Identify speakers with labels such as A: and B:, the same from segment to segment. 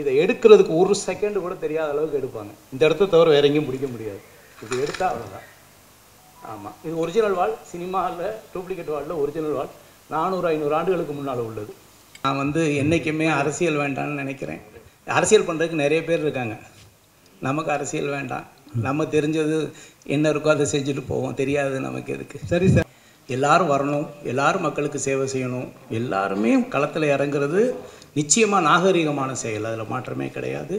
A: இதை எடுக்கிறதுக்கு ஒரு செகண்ட் கூட தெரியாத அளவுக்கு எடுப்பாங்க. இந்த இடத்த தவிர வேற எங்கேயும் பிடிக்க முடியாது. இது எடுத்தால் அவ்வளோதான். ஆமாம், இது ஒரிஜினல் வால். சினிமாவில் டூப்ளிகேட் வாலில் ஒரிஜினல் வால் 400-500 ஆண்டுகளுக்கு முன்னால் உள்ளது. நான் என்றைக்குமே அரசியல் வேண்டாம்னு நினைக்கிறேன். அரசியல் பண்ணுறதுக்கு நிறைய பேர் இருக்காங்க. நமக்கு அரசியல் வேண்டாம். நம்ம தெரிஞ்சது என்ன இருக்கோ அதை செஞ்சுட்டு போவோம். தெரியாது நமக்கு எதுக்கு. சரி சார், எல்லாரும் வரணும், எல்லாரும் மக்களுக்கு சேவை செய்யணும், எல்லாருமே களத்தில் இறங்குறது நிச்சயமாக நாகரிகமான செயல். அதில் மாற்றமே கிடையாது.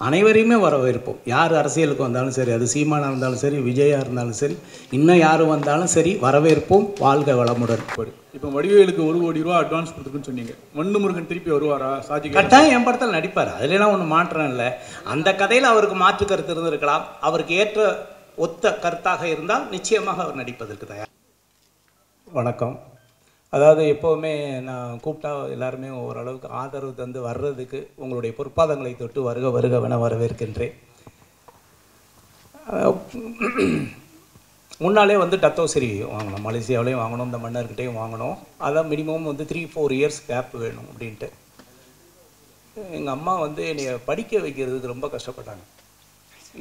A: அனைவரையுமே வரவேற்போம். யார் அரசியலுக்கு வந்தாலும் சரி, அது சீமானாக இருந்தாலும் சரி, விஜயாக இருந்தாலும் சரி, இன்னும் யார் வந்தாலும் சரி, வரவேற்போம். வாழ்க வளமுடன்.
B: இப்போ வடிவேலுக்கு 1 கோடி ரூபா அட்வான்ஸ் கொடுத்துருக்குன்னு சொன்னீங்க. மண்ணு முருகன் திருப்பி வருவாரா? சாஜி
A: கட்டாயம் என் படத்தில் நடிப்பார். அதுலாம் ஒன்றும் மாற்றம் இல்லை. அந்த கதையில் அவருக்கு மாற்று கருத்து இருந்திருக்கலாம். அவருக்கு ஏற்ற ஒத்த கருத்தாக இருந்தால் நிச்சயமாக அவர் நடிப்பதற்கு தயார். வணக்கம். அதாவது எப்போவுமே நான் கூப்பிட்டா எல்லாருமே ஓரளவுக்கு ஆதரவு தந்து வர்றதுக்கு உங்களுடைய பொற்பாதங்களை தொட்டு வருக வருகவென வரவேற்கின்றேன். முன்னாலே டத்தோசரி வாங்கணும், மலேசியாவிலையும் வாங்கணும், இந்த மன்னர்கிட்டையும் வாங்கணும். அதான் மினிமம் 3-4 இயர்ஸ் கேப் வேணும் அப்படின்ட்டு. எங்கள் அம்மா என்னை படிக்க வைக்கிறதுக்கு ரொம்ப கஷ்டப்பட்டாங்க.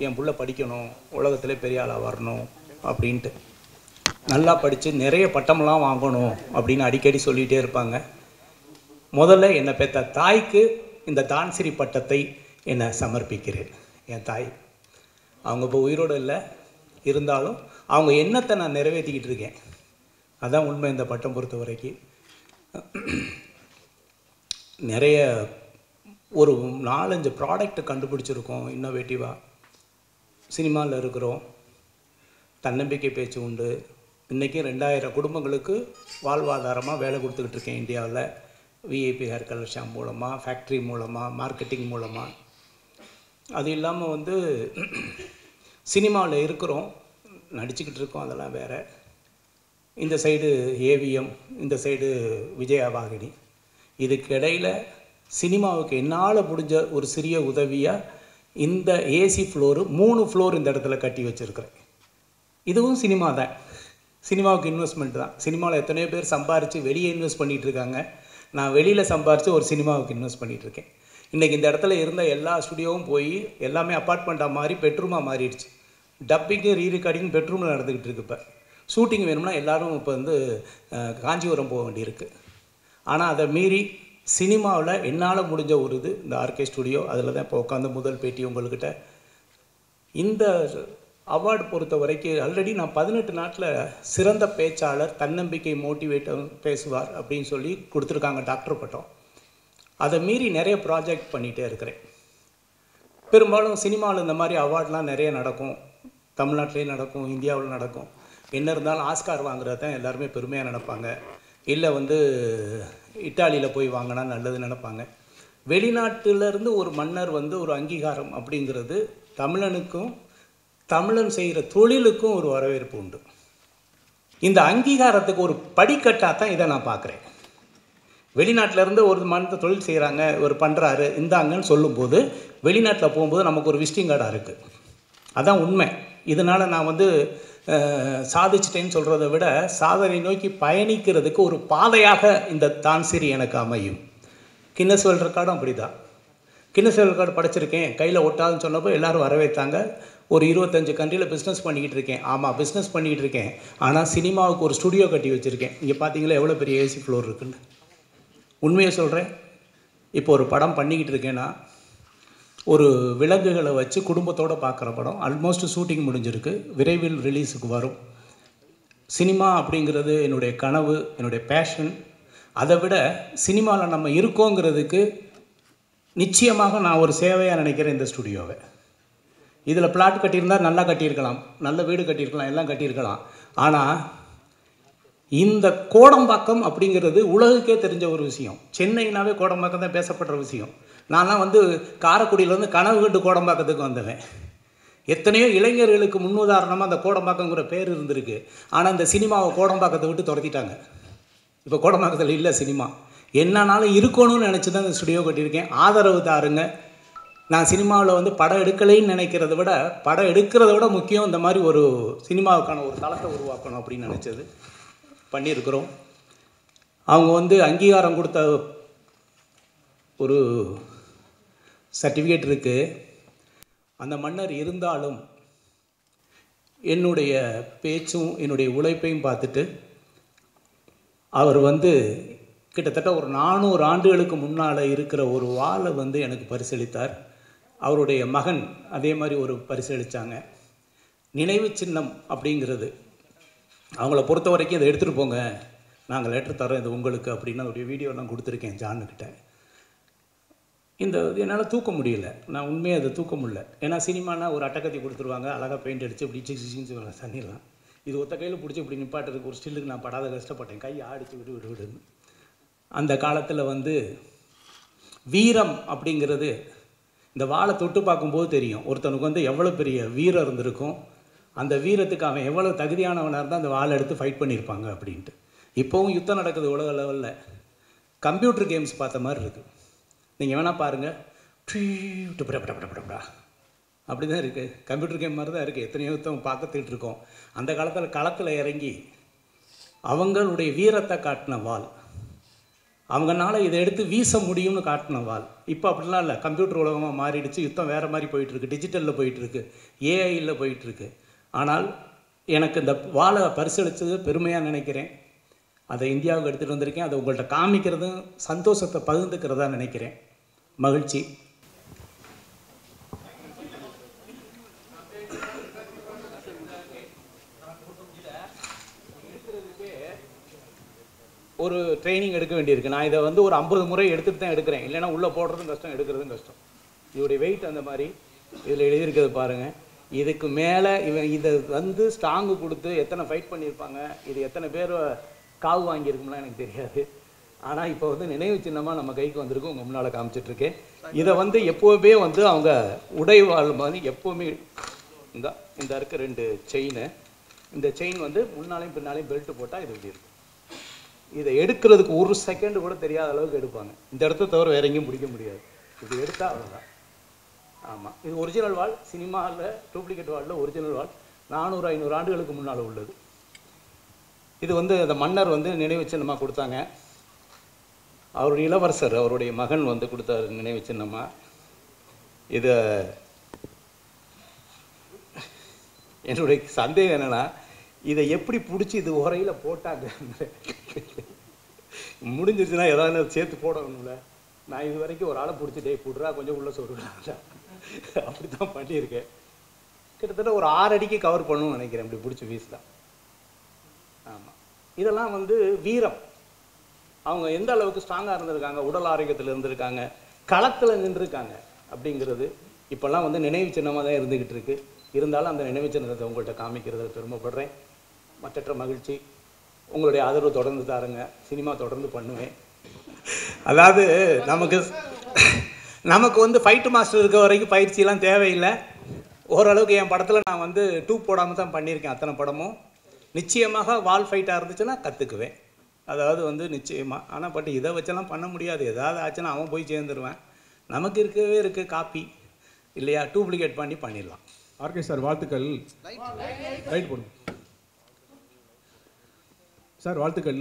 A: என் புள்ள படிக்கணும், உலகத்திலே பெரிய ஆளாக வரணும் அப்படின்ட்டு. நல்லா படித்து நிறைய பட்டமெல்லாம் வாங்கணும் அப்படின்னு அடிக்கடி சொல்லிகிட்டே இருப்பாங்க. முதல்ல என்னை பெற்ற தாய்க்கு இந்த தான்சிரி பட்டத்தை என்னை சமர்ப்பிக்கிறேன். என் தாய் அவங்க இப்போ உயிரோடு இல்லை, இருந்தாலும் அவங்க எண்ணத்தை நான் நிறைவேற்றிக்கிட்டு இருக்கேன். அதான் உண்மை. இந்த பட்டம் பொறுத்த வரைக்கும் நிறைய ஒரு 4-5 ப்ராடக்ட் கண்டுபிடிச்சிருக்கோம். இன்னோவேட்டிவாக சினிமாவில் இருக்கிறோம். தன்னம்பிக்கை பேச்சு உண்டு. இன்றைக்கி 2000 குடும்பங்களுக்கு வாழ்வாதாரமாக வேலை கொடுத்துக்கிட்டு இருக்கேன் இந்தியாவில். விஐபி ஹேர் கலர் ஷாம்பு மூலமாக, ஃபேக்ட்ரி மூலமாக, மார்க்கெட்டிங் மூலமாக. அது இல்லாமல் சினிமாவில் இருக்கிறோம், நடிச்சுக்கிட்டு இருக்கோம், அதெல்லாம் வேறு. இந்த சைடு ஏவிஎம், இந்த சைடு விஜயவாகினி. இதுக்கு இடையில் சினிமாவுக்கு என்னால் முடிஞ்ச ஒரு சிறிய உதவியாக இந்த ஏசி ஃப்ளோரு 3 ஃப்ளோர் இந்த இடத்துல கட்டி வச்சுருக்கிறேன். இதுவும் சினிமா தான். சினிமாவுக்கு இன்வெஸ்ட்மெண்ட் தான். சினிமாவில் எத்தனையோ பேர் சம்பாரித்து வெளியே இன்வெஸ்ட் பண்ணிகிட்ருக்காங்க. நான் வெளியில் சம்பாரித்து ஒரு சினிமாவுக்கு இன்வெஸ்ட் பண்ணிகிட்ருக்கேன். இன்றைக்கி இந்த இடத்துல இருந்த எல்லா ஸ்டுடியோவும் போய் எல்லாமே அப்பார்ட்மெண்ட்டாக மாறி பெட்ரூமாக மாறிடுச்சு. டப்பிங்கு ரீரெக்கார்டிங் பெட்ரூமில் நடந்துக்கிட்டு இருக்கு. இப்போ ஷூட்டிங் வேணும்னா எல்லோரும் இப்போ காஞ்சிபுரம் போக வேண்டியிருக்கு. ஆனால் அதை மீறி சினிமாவில் என்னால் முடிஞ்ச ஒரு இது இந்த ஆர்கே ஸ்டுடியோ. அதில் தான் இப்போ உட்காந்து முதல் பேட்டி உங்கள்கிட்ட. இந்த அவார்டு பொறுத்த வரைக்கும் ஆல்ரெடி நான் 18 நாட்டில் சிறந்த பேச்சாளர், தன்னம்பிக்கை மோட்டிவேட்டர் பேசுவார் அப்படின்னு சொல்லி கொடுத்துருக்காங்க டாக்டர் பட்டம். அதை மீறி நிறைய ப்ராஜெக்ட் பண்ணிகிட்டே இருக்கிறேன். பெரும்பாலும் சினிமாவில் இந்த மாதிரி அவார்ட்லாம் நிறைய நடக்கும். தமிழ்நாட்டிலேயும் நடக்கும், இந்தியாவில் நடக்கும். என்ன இருந்தாலும் ஆஸ்கார் வாங்குறது தான் எல்லாருமே பெருமையாக நினைப்பாங்க. இல்லை இட்டாலியில் போய் வாங்கினா நல்லதுன்னு நினைப்பாங்க. வெளிநாட்டிலேருந்து ஒரு மன்னர் ஒரு அங்கீகாரம் அப்படிங்கிறது தமிழனுக்கும் தமிழன் செய்கிற தொழிலுக்கும் ஒரு வரவேற்பு உண்டு. இந்த அங்கீகாரத்துக்கு ஒரு படிக்கட்டாக தான் இதை நான் பார்க்குறேன். வெளிநாட்டிலேருந்து ஒரு மனித தொழில் செய்கிறாங்க, ஒரு பண்ணுறாரு, இந்தாங்கன்னு சொல்லும்போது வெளிநாட்டில் போகும்போது நமக்கு ஒரு விசிட்டிங் கார்டாக இருக்குது. அதான் உண்மை. இதனால் நான் சாதிச்சிட்டேன்னு சொல்கிறத விட சாதனை நோக்கி பயணிக்கிறதுக்கு ஒரு பாதையாக இந்த தான்சிரி எனக்கு அமையும். கின்னஸ் வேர்ல்ட் ரெக்கார்டும் அப்படி தான். கின்னஸ் வேர்ல்ட் ரெக்கார்டு படிச்சிருக்கேன், கையில் ஒட்டாதுன்னு சொன்னப்போ எல்லோரும் வரவேற்றாங்க. ஒரு 25 கண்ட்ரியில் பிஸ்னஸ் பண்ணிக்கிட்டு இருக்கேன். ஆமாம், பிஸ்னஸ் பண்ணிக்கிட்டு இருக்கேன். ஆனால் சினிமாவுக்கு ஒரு ஸ்டுடியோ கட்டி வச்சுருக்கேன். இங்கே பார்த்தீங்களா எவ்வளோ பெரிய ஏசி ஃப்ளோர் இருக்குன்னு. உண்மையை சொல்கிறேன். இப்போ ஒரு படம் பண்ணிக்கிட்டு இருக்கேன்னா ஒரு விலங்குகளை வச்சு குடும்பத்தோடு பார்க்குற படம். ஆல்மோஸ்ட் ஷூட்டிங் முடிஞ்சிருக்கு, விரைவில் ரிலீஸுக்கு வரும். சினிமா அப்படிங்கிறது என்னுடைய கனவு, என்னுடைய பேஷன். அதை விட சினிமாவில் நம்ம இருக்கோங்கிறதுக்கு நிச்சயமாக நான் ஒரு சேவையாக நினைக்கிறேன் இந்த ஸ்டுடியோவை. இதில் பிளாட் கட்டியிருந்தால் நல்லா கட்டியிருக்கலாம், நல்ல வீடு கட்டியிருக்கலாம், எல்லாம் கட்டியிருக்கலாம். ஆனால் இந்த கோடம்பாக்கம் அப்படிங்கிறது உலகுக்கே தெரிஞ்ச ஒரு விஷயம். சென்னைனாவே கோடம்பாக்கம் தான் பேசப்படுற விஷயம். நான்லாம் காரைக்குடியிலேருந்து கனவு கண்டு கோடம்பாக்கத்துக்கு வந்தவன். எத்தனையோ இளைஞர்களுக்கு முன்னுதாரணமாக அந்த கோடம்பாக்கங்கிற பேர் இருந்திருக்கு. ஆனால் இந்த சினிமாவை கோடம்பாக்கத்தை விட்டு துரத்திட்டாங்க. இப்போ கோடம்பாக்கத்தில் இல்லை சினிமா. என்னன்னாலும் இருக்கணும்னு நினச்சி தான் இந்த ஸ்டுடியோ கட்டியிருக்கேன். ஆதரவு தாருங்க. நான் சினிமாவில் படம் எடுக்கலைன்னு நினைக்கிறத விட படம் எடுக்கிறத விட முக்கியம் இந்த மாதிரி ஒரு சினிமாவுக்கான ஒரு தளத்தை உருவாக்கணும் அப்படின்னு நினச்சது பண்ணியிருக்கிறோம். அவங்க அங்கீகாரம் கொடுத்த ஒரு சர்டிஃபிகேட் இருக்குது. அந்த மன்னர் இருந்தாலும் என்னுடைய பேச்சும் என்னுடைய உழைப்பையும் பார்த்துட்டு அவர் வந்து கிட்டத்தட்ட ஒரு 400 ஆண்டுகளுக்கு முன்னால் இருக்கிற ஒரு வாளை வந்து எனக்கு பரிசளித்தார். அவருடைய மகன் அதே மாதிரி ஒரு பரிசளித்தாங்க. நினைவு சின்னம் அப்படிங்கிறது அவங்கள பொறுத்த வரைக்கும் இதை எடுத்துகிட்டு போங்க, நாங்கள் லெட்டர் தரோம் இது உங்களுக்கு அப்படின்னு அவருடைய வீடியோலாம் கொடுத்துருக்கேன் ஜானுக்கிட்ட. இந்த என்னால் தூக்க முடியல, நான் உண்மையாக அதை தூக்க முடியல. ஏன்னா சினிமானா ஒரு அட்டக்கத்தி கொடுத்துருவாங்க, அழகாக பெயிண்ட் அடித்து இப்படி சிக்ஸின்னு தண்ணிடலாம். இது ஒத்த கையில் பிடிச்சி இப்படி நிப்பாட்டுறதுக்கு ஒரு ஸ்டில்லுக்கு நான் படாத கஷ்டப்பட்டேன், கை ஆடிச்சு விடுன்னு. அந்த காலத்தில் வந்து வீரம் அப்படிங்கிறது இந்த வாளை தொட்டு பார்க்கும்போது தெரியும் ஒருத்தனுக்கு வந்து எவ்வளோ பெரிய வீரம் இருந்திருக்கும், அந்த வீரத்துக்கு அவன் எவ்வளோ தகுதியானவனாக இருந்தால் அந்த வாளை எடுத்து ஃபைட் பண்ணியிருப்பாங்க அப்படின்ட்டு. இப்போவும் யுத்தம் நடக்குது உலக லெவலில். கம்ப்யூட்டர் கேம்ஸ் பார்த்த மாதிரி இருக்குது. நீங்கள் வேணால் பாருங்கள், அப்படி தான் இருக்குது. கம்ப்யூட்டர் கேம் மாதிரி தான் இருக்குது. எத்தனையோ யுத்தம் பார்த்துட்டு இருக்கோம். அந்த காலத்தில் களத்தில் இறங்கி அவங்களுடைய வீரத்தை காட்டின வாள், அவங்களால இதை எடுத்து வீச முடியும்னு காட்டின வாள். இப்போ அப்படிலாம் இல்லை, கம்ப்யூட்டர் உலகமாக மாறிடுச்சு, யுத்தம் வேறு மாதிரி போயிட்டுருக்கு, டிஜிட்டலில் போயிட்டுருக்கு, ஏஐயில் போயிட்டுருக்கு. ஆனால் எனக்கு இந்த வாளை பரிசளித்தது பெருமையாக நினைக்கிறேன். அதை இந்தியாவுக்கு எடுத்துகிட்டு வந்திருக்கேன். அதை உங்கள்கிட்ட காமிக்கிறதும் சந்தோஷத்தை பகிர்ந்துக்கிறதா நினைக்கிறேன். மகிழ்ச்சி. ஒரு ட்ரைனிங் எடுக்க வேண்டியிருக்கு. நான் இதை வந்து ஒரு 50 முறை எடுத்துகிட்டு தான் எடுக்கிறேன், இல்லைன்னா உள்ளே போடுறதும் கஷ்டம், எடுக்கிறதும் கஷ்டம். இதோடைய வெயிட் அந்த மாதிரி இதில் எழுதியிருக்கிறது பாருங்கள். இதுக்கு மேலே இதை வந்து ஸ்ட்ராங்கு கொடுத்து எத்தனை ஃபைட் பண்ணியிருப்பாங்க, இது எத்தனை பேர் காவு வாங்கியிருக்கும்லாம் எனக்கு தெரியாது. ஆனால் இப்போ வந்து நினைவு சின்னமாக நம்ம கைக்கு வந்திருக்கு, உங்கள் முன்னால் காமிச்சிட்ருக்கேன். இதை வந்து எப்போவுமே வந்து அவங்க உடைவாள் மாதிரி எப்போவுமே இந்த இருக்க 2 செயின், இந்த செயின் வந்து முன்னாலையும் பின்னாலையும் பெல்ட்டு போட்டால் இது இப்படி இருக்கும். இதை எடுக்கிறதுக்கு ஒரு செகண்டு கூட தெரியாத அளவுக்கு எடுப்பாங்க. இந்த இடத்த தவிர வேற எங்கேயும் பிடிக்க முடியாது. இது எடுத்தால் அவ்வளோதான். ஆமாம், இது ஒரிஜினல் வாள். சினிமாவில் டூப்ளிகேட் வாளில் ஒரிஜினல் வாள் 400-500 ஆண்டுகளுக்கு முன்னால் உள்ளது. இது வந்து அந்த மன்னர் வந்து நினைவு சின்னமாக கொடுத்தாங்க. அவருடைய இளவரசர் அவருடைய மகன் வந்து கொடுத்தார் நினைவு சின்னமாக. இதை என்னுடைய சந்தேகம் என்னென்னா, இதை எப்படி பிடிச்சி இது உரையில் போட்டாங்க. முடிஞ்சிருச்சுன்னா ஏதாவது சேர்த்து போடணும்ல. நான் இது வரைக்கும் ஒரு ஆளை பிடிச்சிட்டே போடுறா கொஞ்சம் உள்ள சொல்லுறாங்க, அப்படி தான் பண்ணியிருக்கேன். கிட்டத்தட்ட ஒரு 6 அடிக்கு கவர் பண்ணணும்னு நினைக்கிறேன் இப்படி பிடிச்சி வீசலாம். ஆமாம், இதெல்லாம் வந்து வீரம். அவங்க எந்த அளவுக்கு ஸ்ட்ராங்காக இருந்திருக்காங்க, உடல் ஆரோக்கியத்தில் இருந்திருக்காங்க, களத்தில் நின்றுருக்காங்க அப்படிங்கிறது இப்போல்லாம் வந்து நினைவு சின்னமாக தான் இருந்துக்கிட்டு இருக்கு. இருந்தாலும் அந்த நினைவு சின்னத்தை உங்கள்கிட்ட காமிக்கிறதுல பெருமைப்படுறேன். மற்றற்ற மகிழ்ச்சி. உங்களுடைய ஆதரவு தொடர்ந்து தாருங்க. சினிமா தொடர்ந்து பண்ணுவேன். அதாவது நமக்கு வந்து ஃபைட்டு மாஸ்டர் இருக்க வரைக்கும் பயிற்சியெல்லாம் தேவையில்லை. ஓரளவுக்கு என் படத்தில் நான் வந்து டூப் போடாமல் தான் பண்ணியிருக்கேன் அத்தனை படமும். நிச்சயமாக வால் ஃபைட்டாக இருந்துச்சுன்னா கற்றுக்குவேன், அதாவது வந்து நிச்சயமாக. ஆனால் பட் இதை வச்செல்லாம் பண்ண முடியாது. ஏதாவது ஆச்சுன்னா அவன் போய் சேர்ந்துருவேன். நமக்கு இருக்கவே இருக்குது காப்பி இல்லையா, டூப்ளிகேட் பண்ணி பண்ணிடலாம்.
B: ஆர்கே சார் வாழ்த்துக்கள். ரைட் போடுங்க சார், வாழ்த்துக்கள்.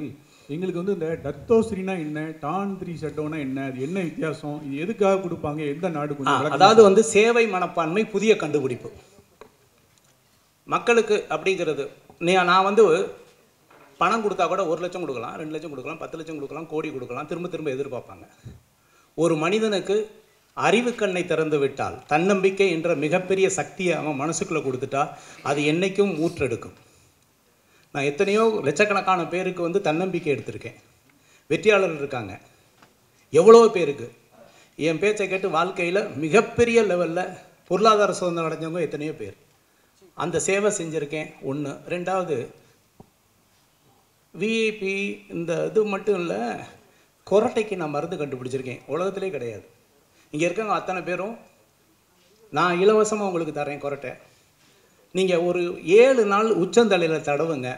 B: எங்களுக்கு வந்து இந்த டத்தோஸ்ரீனா என்ன, டான் 3 ஷட்டோனா என்ன, அது என்ன வித்தியாசம், இது எதுக்காக கொடுப்பாங்க, எந்த நாடு கொஞ்சம்
A: அதாவது வந்து சேவை மனப்பான்மை புதிய கண்டுபிடிப்பு மக்களுக்கு அப்படிங்கிறது. நான் வந்து பணம் கொடுத்தா கூட 1 லட்சம் கொடுக்கலாம், 2 லட்சம் கொடுக்கலாம், 10 லட்சம் கொடுக்கலாம், கோடி கொடுக்கலாம், திரும்ப திரும்ப எதிர்பார்ப்பாங்க. ஒரு மனிதனுக்கு அறிவு கண்ணை திறந்து விட்டால், தன்னம்பிக்கை என்ற மிகப்பெரிய சக்தியை அவன் மனசுக்குள்ளே கொடுத்துட்டா அது என்றைக்கும் ஊற்றெடுக்கும். நான் எத்தனையோ லட்சக்கணக்கான பேருக்கு வந்து தன்னம்பிக்கை எடுத்திருக்கேன். வெற்றியாளர்கள் இருக்காங்க எவ்வளோ பேருக்கு. என் பேச்சை கேட்டு வாழ்க்கையில் மிகப்பெரிய லெவலில் பொருளாதார சுதந்திரம் அடைஞ்சவங்க எத்தனையோ பேர். அந்த சேவை செஞ்சுருக்கேன். 1. 2வது விஐபி இந்த இது மட்டும் இல்லை, கொரட்டைக்கு நான் மருந்து கண்டுபிடிச்சிருக்கேன். உலகத்திலே கிடையாது. இங்கே இருக்கவங்க அத்தனை பேரும் நான் இலவசமாக உங்களுக்கு தரேன் கொரட்டை. நீங்கள் ஒரு 7 நாள் உச்சந்தலையில் தடவுங்க,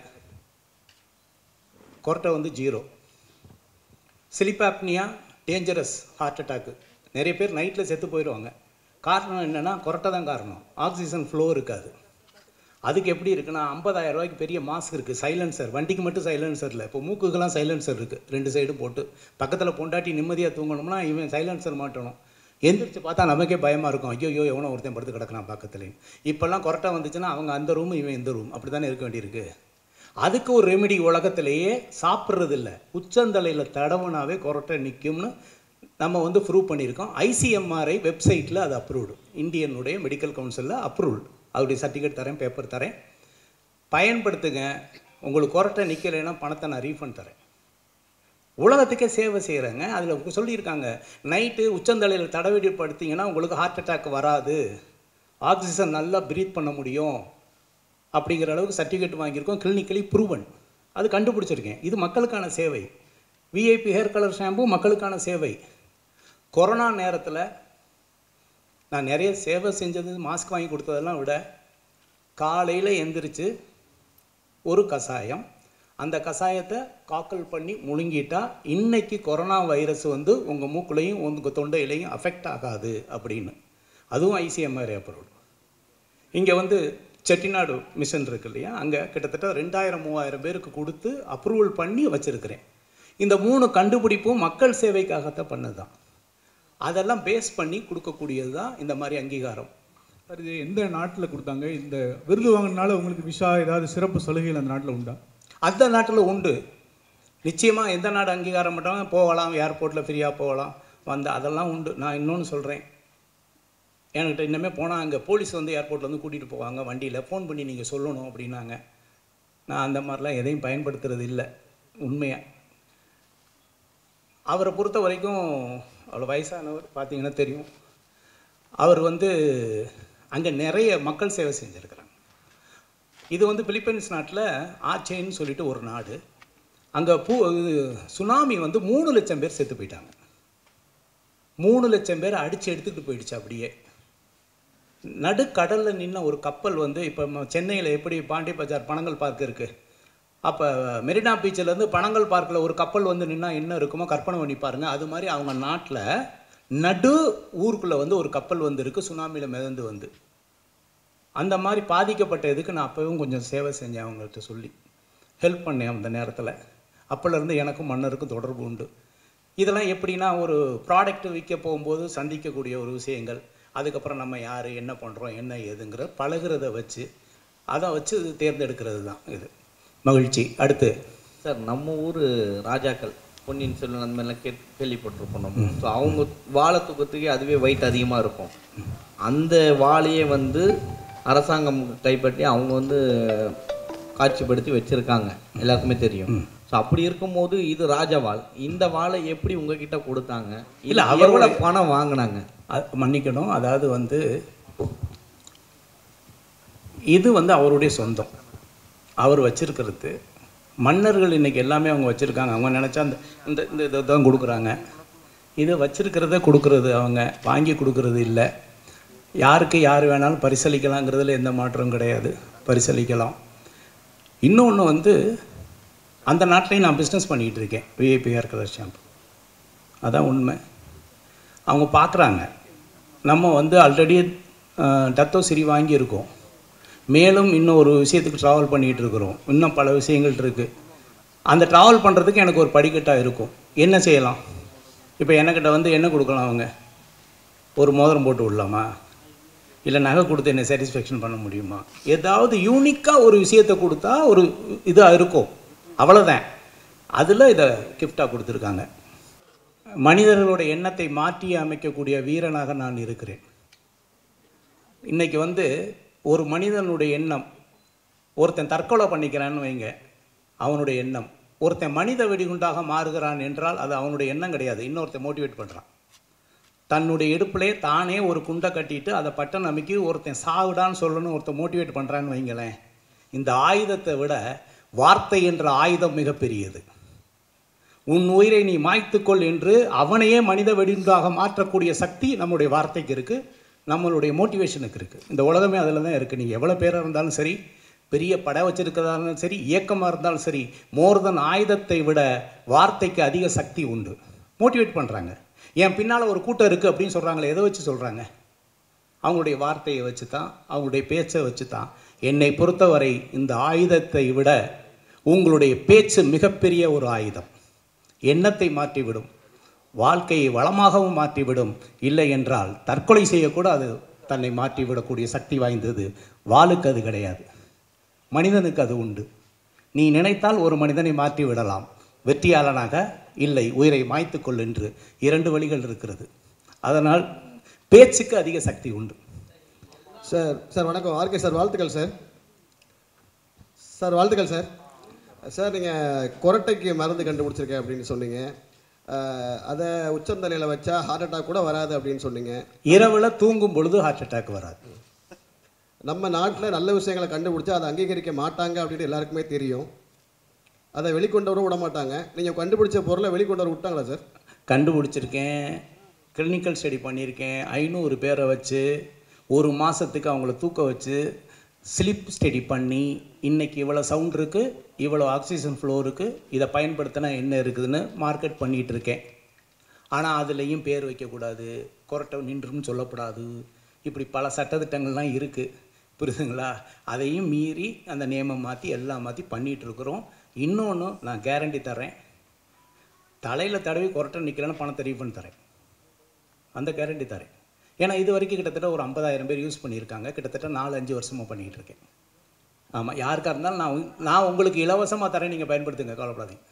A: கொரட்டை வந்து 0. Sleep apnoea dangerous, heart attack. நிறைய பேர் நைட்டில் செத்து போயிடுவாங்க. காரணம் என்னென்னா கொரட்டை தான் காரணம். ஆக்சிஜன் ஃப்ளோ இருக்காது. அதுக்கு எப்படி இருக்குன்னா 50,000 ரூபாய்க்கு பெரிய மாஸ்க் இருக்குது, சைலன்சர். வண்டிக்கு மட்டும் சைலன்சர் இல்லை, இப்போ மூக்குக்கெல்லாம் சைலன்சர் இருக்குது 2 சைடும் போட்டு. பக்கத்தில் பொண்டாட்டி நிம்மதியாக தூங்கணும்னா இவன் சைலன்சர் மாட்டணும். எந்திரிச்சு பார்த்தா நமக்கே பயமாக இருக்கும், ஐயோ எவனோ ஒருத்தன் படுத்து கிடக்கிறான் பக்கத்துலேயும். இப்போல்லாம் கொரட்டை வந்துச்சுன்னா அவங்க அந்த ரூம் இவன் இந்த ரூம் அப்படி தானே இருக்க வேண்டியிருக்கு. அதுக்கு ஒரு ரெமெடி உலகத்திலேயே சாப்பிட்றது இல்லை, உச்சந்தலையில் தடவுனாவே கொரட்டை நிற்கும்னு நம்ம வந்து ப்ரூவ் பண்ணியிருக்கோம். ICMRI வெப்சைட்டில் அது அப்ரூவ்டு, இந்தியனுடைய மெடிக்கல் கவுன்சிலில் அப்ரூவ்டு. அவருடைய சர்டிஃபிகேட் தரேன், பேப்பர் தரேன், பயன்படுத்துங்க. உங்களுக்கு கொரட்டை நிற்கலைன்னா பணத்தை நான் ரீஃபண்ட் தரேன். உலகத்துக்கே சேவை செய்கிறேங்க. அதில் சொல்லியிருக்காங்க, நைட்டு உச்சந்தலையில் தடவெடி படுத்திங்கன்னா உங்களுக்கு ஹார்ட் அட்டாக் வராது, ஆக்சிஜன் நல்லா ப்ரீத் பண்ண முடியும் அப்படிங்கிற அளவுக்கு சர்டிஃபிகேட் வாங்கியிருக்கோம், கிளினிக்கலி ப்ரூவன். அது கண்டுபிடிச்சிருக்கேன். இது மக்களுக்கான சேவை. விஐபி ஹேர் கலர் ஷாம்பு மக்களுக்கான சேவை. கொரோனா நேரத்தில் நான் நிறைய சேவை செஞ்சது, மாஸ்க் வாங்கி கொடுத்ததெல்லாம் விட, காலையில் எந்திரிச்சு ஒரு கஷாயம், அந்த கஷாயத்தை காக்கல் பண்ணி முழுங்கிட்டா இன்னைக்கு கொரோனா வைரஸ் வந்து உங்கள் மூக்குலையும் உங்கள் தொண்டையிலையும் அஃபெக்ட் ஆகாது அப்படின்னு. அதுவும் ICMRI அப்ரூவ்டு. இங்கே வந்து செட்டிநாடு மிஷன் இருக்கு இல்லையா, அங்கே கிட்டத்தட்ட 2000-3000 பேருக்கு கொடுத்து அப்ரூவல் பண்ணி வச்சுருக்கிறேன். இந்த 3 கண்டுபிடிப்பும் மக்கள் சேவைக்காகத்தான் பண்ணது தான். அதெல்லாம் பேஸ் பண்ணி கொடுக்கக்கூடியது தான் இந்த மாதிரி அங்கீகாரம்.
B: சார், இது எந்த நாட்டில் கொடுத்தாங்க? இந்த விருது வாங்கினால உங்களுக்கு விஷா ஏதாவது சிறப்பு சலுகைகள் அந்த நாட்டில் உண்டா?
A: அந்த நாட்டில் உண்டு நிச்சயமாக. எந்த நாடு அங்கீகாரம் பண்ணுறாங்க, போகலாம், ஏர்போர்ட்டில் ஃப்ரீயாக போகலாம் வந்து, அதெல்லாம் உண்டு. நான் இன்னொன்று சொல்கிறேன், என்கிட்ட இன்னமே போனால் அங்கே போலீஸ் வந்து ஏர்போர்ட்டில் வந்து கூட்டிகிட்டு போவாங்க, வண்டியில் ஃபோன் பண்ணி நீங்கள் சொல்லணும் அப்படின்னாங்க. நான் அந்த மாதிரிலாம் எதையும் பயன்படுத்துறது இல்லை உண்மையாக. அவரை பொறுத்த வரைக்கும் அவ்வளோ வயசானவர், பார்த்தீங்கன்னா தெரியும். அவர் வந்து அங்கே நிறைய மக்கள் சேவை செஞ்சுருக்கிறாங்க. இது வந்து பிலிப்பைன்ஸ் நாட்டில் ஆச்சேன்னு சொல்லிட்டு ஒரு நாடு. அங்கே சுனாமி வந்து 3 லட்சம் பேர் செத்து போயிட்டாங்க. 3 லட்சம் பேர் அடித்து எடுத்துக்கிட்டு போயிடுச்சு. அப்படியே நடுக்கடலில் நின்ன ஒரு கப்பல் வந்து, இப்போ சென்னையில் எப்படி பாண்டி பஜார் பனங்கல் பார்க் இருக்குது, அப்போ மெரினா பீச்சிலேருந்து பனங்கல் பார்க்கில் ஒரு கப்பல் வந்து நின்னா என்ன இருக்குமோ கற்பனை பண்ணி பாருங்கள். அது மாதிரி அவங்க நாட்டில் நடு ஊருக்குள்ளே வந்து ஒரு கப்பல் வந்து இருக்குது, சுனாமியில் மிதந்து வந்து. அந்த மாதிரி பாதிக்கப்பட்ட இதுக்கு நான் அப்போவும் கொஞ்சம் சேவை செஞ்சேன், அவங்கள்ட்ட சொல்லி ஹெல்ப் பண்ணேன் அந்த நேரத்தில். அப்போலேருந்து எனக்கும் மன்னருக்கும் தொடர்பு உண்டு. இதெல்லாம் எப்படின்னா, ஒரு ப்ராடக்ட் விற்க போகும்போது சந்திக்கக்கூடிய ஒரு விஷயங்கள், அதுக்கப்புறம் நம்ம யார், என்ன பண்ணுறோம், என்ன ஏதுங்கிற பழகிறத வச்சு அதை வச்சு தேர்ந்தெடுக்கிறது தான் இது. மகிழ்ச்சி. அடுத்து
C: சார், நம்ம ஊர் ராஜாக்கள் பொன்னியின் செல்வன் அந்த மாதிரிலாம் கேள்விப்பட்டிருப்போம் நம்ம. ஸோ அவங்க வாழை தூக்கத்துக்கே அதுவே வெயிட் அதிகமாக இருக்கும். அந்த வாழையே வந்து அரசாங்கம் கைப்பற்றி அவங்க வந்து காட்சிப்படுத்தி வச்சுருக்காங்க, எல்லாருக்குமே தெரியும். ஸோ அப்படி இருக்கும்போது இது ராஜவாள், இந்த வாழை எப்படி உங்ககிட்ட கொடுத்தாங்க? இல்லை அவரோட பணம் வாங்கினாங்க?
A: மன்னிக்கணும், அதாவது வந்து இது வந்து அவருடைய சொந்தம், அவர் வச்சிருக்கிறது. மன்னர்கள் இன்றைக்கி எல்லாமே அவங்க வச்சுருக்காங்க. அவங்க நினச்சா அந்த இந்த இந்த இதை தான் கொடுக்குறாங்க. இதை வச்சிருக்கிறத கொடுக்குறது, அவங்க வாங்கி கொடுக்குறது இல்லை. யாருக்கு யார் வேணாலும் பரிசளிக்கலாங்கிறதுல எந்த மாற்றமும் கிடையாது, பரிசளிக்கலாம். இன்னொன்று வந்து அந்த நாட்டிலையும் நான் பிஸ்னஸ் பண்ணிகிட்டு இருக்கேன், விஐபி ஹேர் கலர் ஷாம்பு. அதான் உண்மை. அவங்க பார்க்குறாங்க, நம்ம வந்து ஆல்ரெடி டத்தோசிரி வாங்கியிருக்கோம், மேலும் இன்னும் ஒரு விஷயத்துக்கு ட்ராவல் பண்ணிகிட்டு இருக்கிறோம், இன்னும் பல விஷயங்கள் இருக்குது. அந்த ட்ராவல் பண்ணுறதுக்கு எனக்கு ஒரு படிக்கட்டாக இருக்கும். என்ன செய்யலாம்? இப்போ என்கிட்ட வந்து என்ன கொடுக்கலாம்? அவங்க ஒரு மோதிரம் போட்டு விடலாமா, இல்லை நகை கொடுத்து என்ன சாட்டிஸ்ஃபேக்ஷன் பண்ண முடியுமா? ஏதாவது யூனிக்காக ஒரு விஷயத்தை கொடுத்தா ஒரு இதாக இருக்கும், அவ்வளோதான். அதில் இதை கிஃப்டாக கொடுத்துருக்காங்க. மனிதர்களோட எண்ணத்தை மாற்றி அமைக்கக்கூடிய வீரனாக நான் இருக்கிறேன். இன்றைக்கி வந்து ஒரு மனிதனுடைய எண்ணம், ஒருத்தன் தற்கொலை பண்ணிக்கிறான்னு வைங்க, அவனுடைய எண்ணம். ஒருத்தன் மனித வெடிகுண்டாக மாறுகிறான் என்றால் அது அவனுடைய எண்ணம் கிடையாது, இன்னொருத்தன் மோட்டிவேட் பண்ணுறான். தன்னுடைய இடுப்பிலே தானே ஒரு குண்டை கட்டிட்டு அதை பட்டன் அமைக்கி ஒருத்தன் சாகுடான்னு சொல்லணும்னு ஒருத்தன் மோட்டிவேட் பண்ணுறான்னு வைங்களேன். இந்த ஆயுதத்தை விட வார்த்தை என்ற ஆயுதம் மிகப்பெரியது. உன் உயிரை நீ மாய்த்துக்கொள் என்று அவனையே மனித வெடிகுண்டாக மாற்றக்கூடிய சக்தி நம்முடைய வார்த்தைக்கு இருக்குது, நம்மளுடைய மோட்டிவேஷனுக்கு இருக்குது. இந்த உலகமே அதில் தான் இருக்குது. நீங்கள் எவ்வளோ பேராக இருந்தாலும் சரி, பெரிய படை வச்சிருக்கிறதா இருந்தாலும் சரி, இயக்கமாக இருந்தாலும் சரி, மோர் தென் ஆயுதத்தை விட வார்த்தைக்கு அதிக சக்தி உண்டு. மோட்டிவேட் பண்ணுறாங்க. என் பின்னால் ஒரு கூட்டம் இருக்குது அப்படின்னு சொல்கிறாங்களே, எதை வச்சு சொல்கிறாங்க? அவங்களுடைய வார்த்தையை வச்சு தான், அவங்களுடைய பேச்சை வச்சு தான். என்னை பொறுத்தவரை இந்த ஆயுதத்தை விட உங்களுடைய பேச்சு மிகப்பெரிய ஒரு ஆயுதம். எண்ணத்தை மாற்றிவிடும். வாழ்க்கையை வளமாகவும் மாற்றிவிடும். இல்லை என்றால் தற்கொலை செய்யக்கூட அது தன்னை மாற்றிவிடக்கூடிய சக்தி வாய்ந்தது. வாளுக்கு அது கிடையாது, மனிதனுக்கு அது உண்டு. நீ நினைத்தால் ஒரு மனிதனை மாற்றி விடலாம், வெற்றியாளனாக இல்லை உயிரை மாய்த்துக்கொள் என்று 2 வழிகள் இருக்கிறது. அதனால் பேச்சுக்கு அதிக சக்தி உண்டு.
D: சார் வணக்கம். ஆர்கே சார் வாழ்த்துக்கள் சார். வாழ்த்துக்கள் சார். சார் நீங்கள் கொரட்டைக்கு மருந்து கண்டுபிடிச்சிருக்கேன் அப்படின்னு சொன்னீங்க. அதை உச்சந்தலையில் வச்சா ஹார்ட் அட்டாக் கூட வராது அப்படின்னு சொன்னீங்க.
A: இரவில் தூங்கும் பொழுது ஹார்ட் அட்டாக் வராது.
D: நம்ம நாட்டில் நல்ல விஷயங்களை கண்டுபிடிச்சா அதை அங்கீகரிக்க மாட்டாங்க அப்படின்னு எல்லாருக்குமே தெரியும். அதை வெளிக்கொண்டு வர விட மாட்டாங்க. நீங்கள் கண்டுபிடிச்ச பொருளை வெளிக்கொண்டு வர விட்டாங்களா சார்?
A: கண்டுபிடிச்சிருக்கேன், கிளினிக்கல் ஸ்டடி பண்ணியிருக்கேன். 500 பேரை வச்சு 1 மாதத்துக்கு அவங்கள தூக்க வச்சு ஸ்லிப் ஸ்டடி பண்ணி இன்றைக்கி இவ்வளோ சவுண்ட் இருக்குது, இவ்வளோ ஆக்சிஜன் ஃப்ளோ இருக்குது, இதை பயன்படுத்தினா என்ன இருக்குதுன்னு மார்க்கெட் பண்ணிகிட்டு இருக்கேன். ஆனால் அதுலேயும் பேர் வைக்கக்கூடாது, கொரட்டை நின்றுன்னு சொல்லக்கூடாது, இப்படி பல சட்டத்திட்டங்கள்லாம் இருக்குது, புரியுதுங்களா? அதையும் மீறி அந்த நேமை மாற்றி எல்லாம் மாற்றி பண்ணிகிட்ருக்குறோம். இன்னொன்று நான் கேரண்டி தரேன், தலையில் தடவி கொரட்டை நிற்கலன்னு பணத்தை ரீஃபண்ட் தரேன், அந்த கேரண்டி தரேன். ஏன்னா இது வரைக்கும் கிட்டத்தட்ட ஒரு 50,000 பேர் யூஸ் பண்ணியிருக்காங்க. கிட்டத்தட்ட 4-5 வருஷமாக பண்ணிகிட்டு இருக்கேன். ஆமாம், யாருக்காக இருந்தாலும் நான் உங்களுக்கு இலவசமாக தரேன், நீங்கள் பயன்படுத்துங்க, கவலைப்படாதீங்க.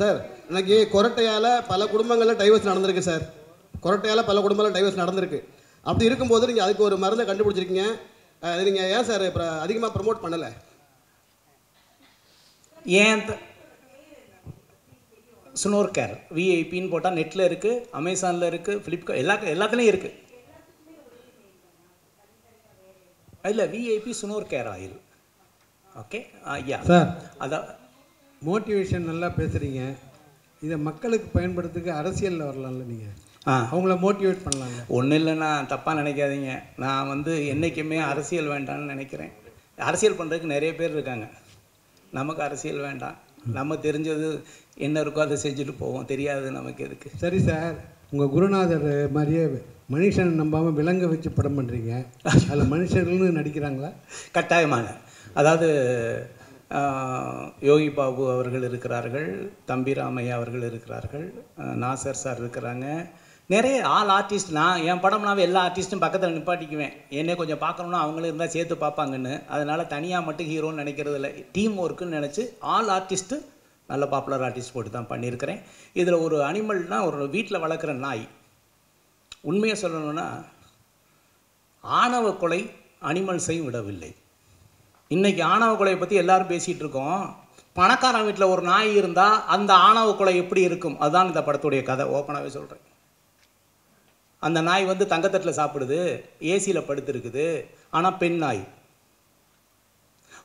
D: சார் இன்னைக்கு கொரட்டையால் பல குடும்பங்களில் டைவர்ஸ் நடந்திருக்கு சார். கொரட்டையால் பல குடும்பங்களில் டைவர்ஸ் நடந்திருக்கு. அப்படி இருக்கும்போது நீங்கள் அதுக்கு ஒரு மருந்தை கண்டுபிடிச்சிருக்கீங்க. நீங்கள் ஏன் சார் இப்போ அதிகமாக ப்ரமோட் பண்ணலை?
A: ஏன் ஸ்னோர் கேர் விஐபின்னு போட்டால் நெட்டில் இருக்குது, அமேசானில் இருக்குது, ஃப்ளிப்கார்ட் எல்லாத்துலேயும் இருக்குது. இல்லை, VIP snore care oil. Okay ஐயா
E: சார்,
A: அதான்
E: மோட்டிவேஷன் நல்லா பேசுகிறீங்க. இதை மக்களுக்கு பயன்படுத்துக்கு அரசியலில் வரலாம்ல, நீங்கள் அவங்கள மோட்டிவேட் பண்ணலாங்க.
A: ஒன்றும் இல்லைண்ணா, தப்பாக நினைக்காதீங்க. நான் என்றைக்குமே அரசியல் வேண்டாம்னு நினைக்கிறேன். அரசியல் பண்ணுறதுக்கு நிறைய பேர் இருக்காங்க, நமக்கு அரசியல் வேண்டாம். நம்ம தெரிஞ்சது என்ன இருக்கோ அதை செஞ்சுட்டு போவோம், தெரியாது நமக்கு எதுக்கு.
E: சரி சார், உங்கள் குருநாதர் மாதிரியே மனுஷன் நம்பாமல் விலங்கை வச்சு படம் பண்ணுறீங்க, அதில் மனுஷர்கள்னு நடிக்கிறாங்களா?
A: கட்டாயமான, அதாவது யோகி பாபு அவர்கள் இருக்கிறார்கள், தம்பி ராமையா அவர்கள் இருக்கிறார்கள், நாசர் சார் இருக்கிறாங்க, நிறைய ஆல் ஆர்டிஸ்ட். நான் என் படம்னாவே எல்லா ஆர்டிஸ்ட்டும் பக்கத்தில் நிப்பாட்டிக்குவேன். என்னை கொஞ்சம் பார்க்கணுன்னா அவங்களும் இருந்தால் சேர்த்து பார்ப்பாங்கன்னு. அதனால் தனியாக மட்டும் ஹீரோன்னு நினைக்கிறது இல்லை, டீம் ஒர்க்குன்னு நினச்சி ஆல் ஆர்டிஸ்ட்டு நல்ல பாப்புலர் ஆர்டிஸ்ட் போட்டு தான் பண்ணியிருக்கிறேன். இதில் ஒரு அனிமல்னால் ஒரு வீட்டில் வளர்க்குற நாய். உண்மையை சொல்லணுன்னா ஆணவ கொலை அனிமல்ஸையும் விடவில்லை. இன்றைக்கி ஆணவ கொலையை பற்றி எல்லோரும் பேசிகிட்டு இருக்கோம். பணக்காரன் வீட்டில் ஒரு நாய் இருந்தால் அந்த ஆணவ கொலை எப்படி இருக்கும், அதுதான் இந்த படத்துடைய கதை. ஓப்பனாகவே சொல்கிறேன். அந்த நாய் தங்கத்தட்டில் சாப்பிடுது, ஏசியில் படுத்துருக்குது, ஆனால் பெண் நாய்.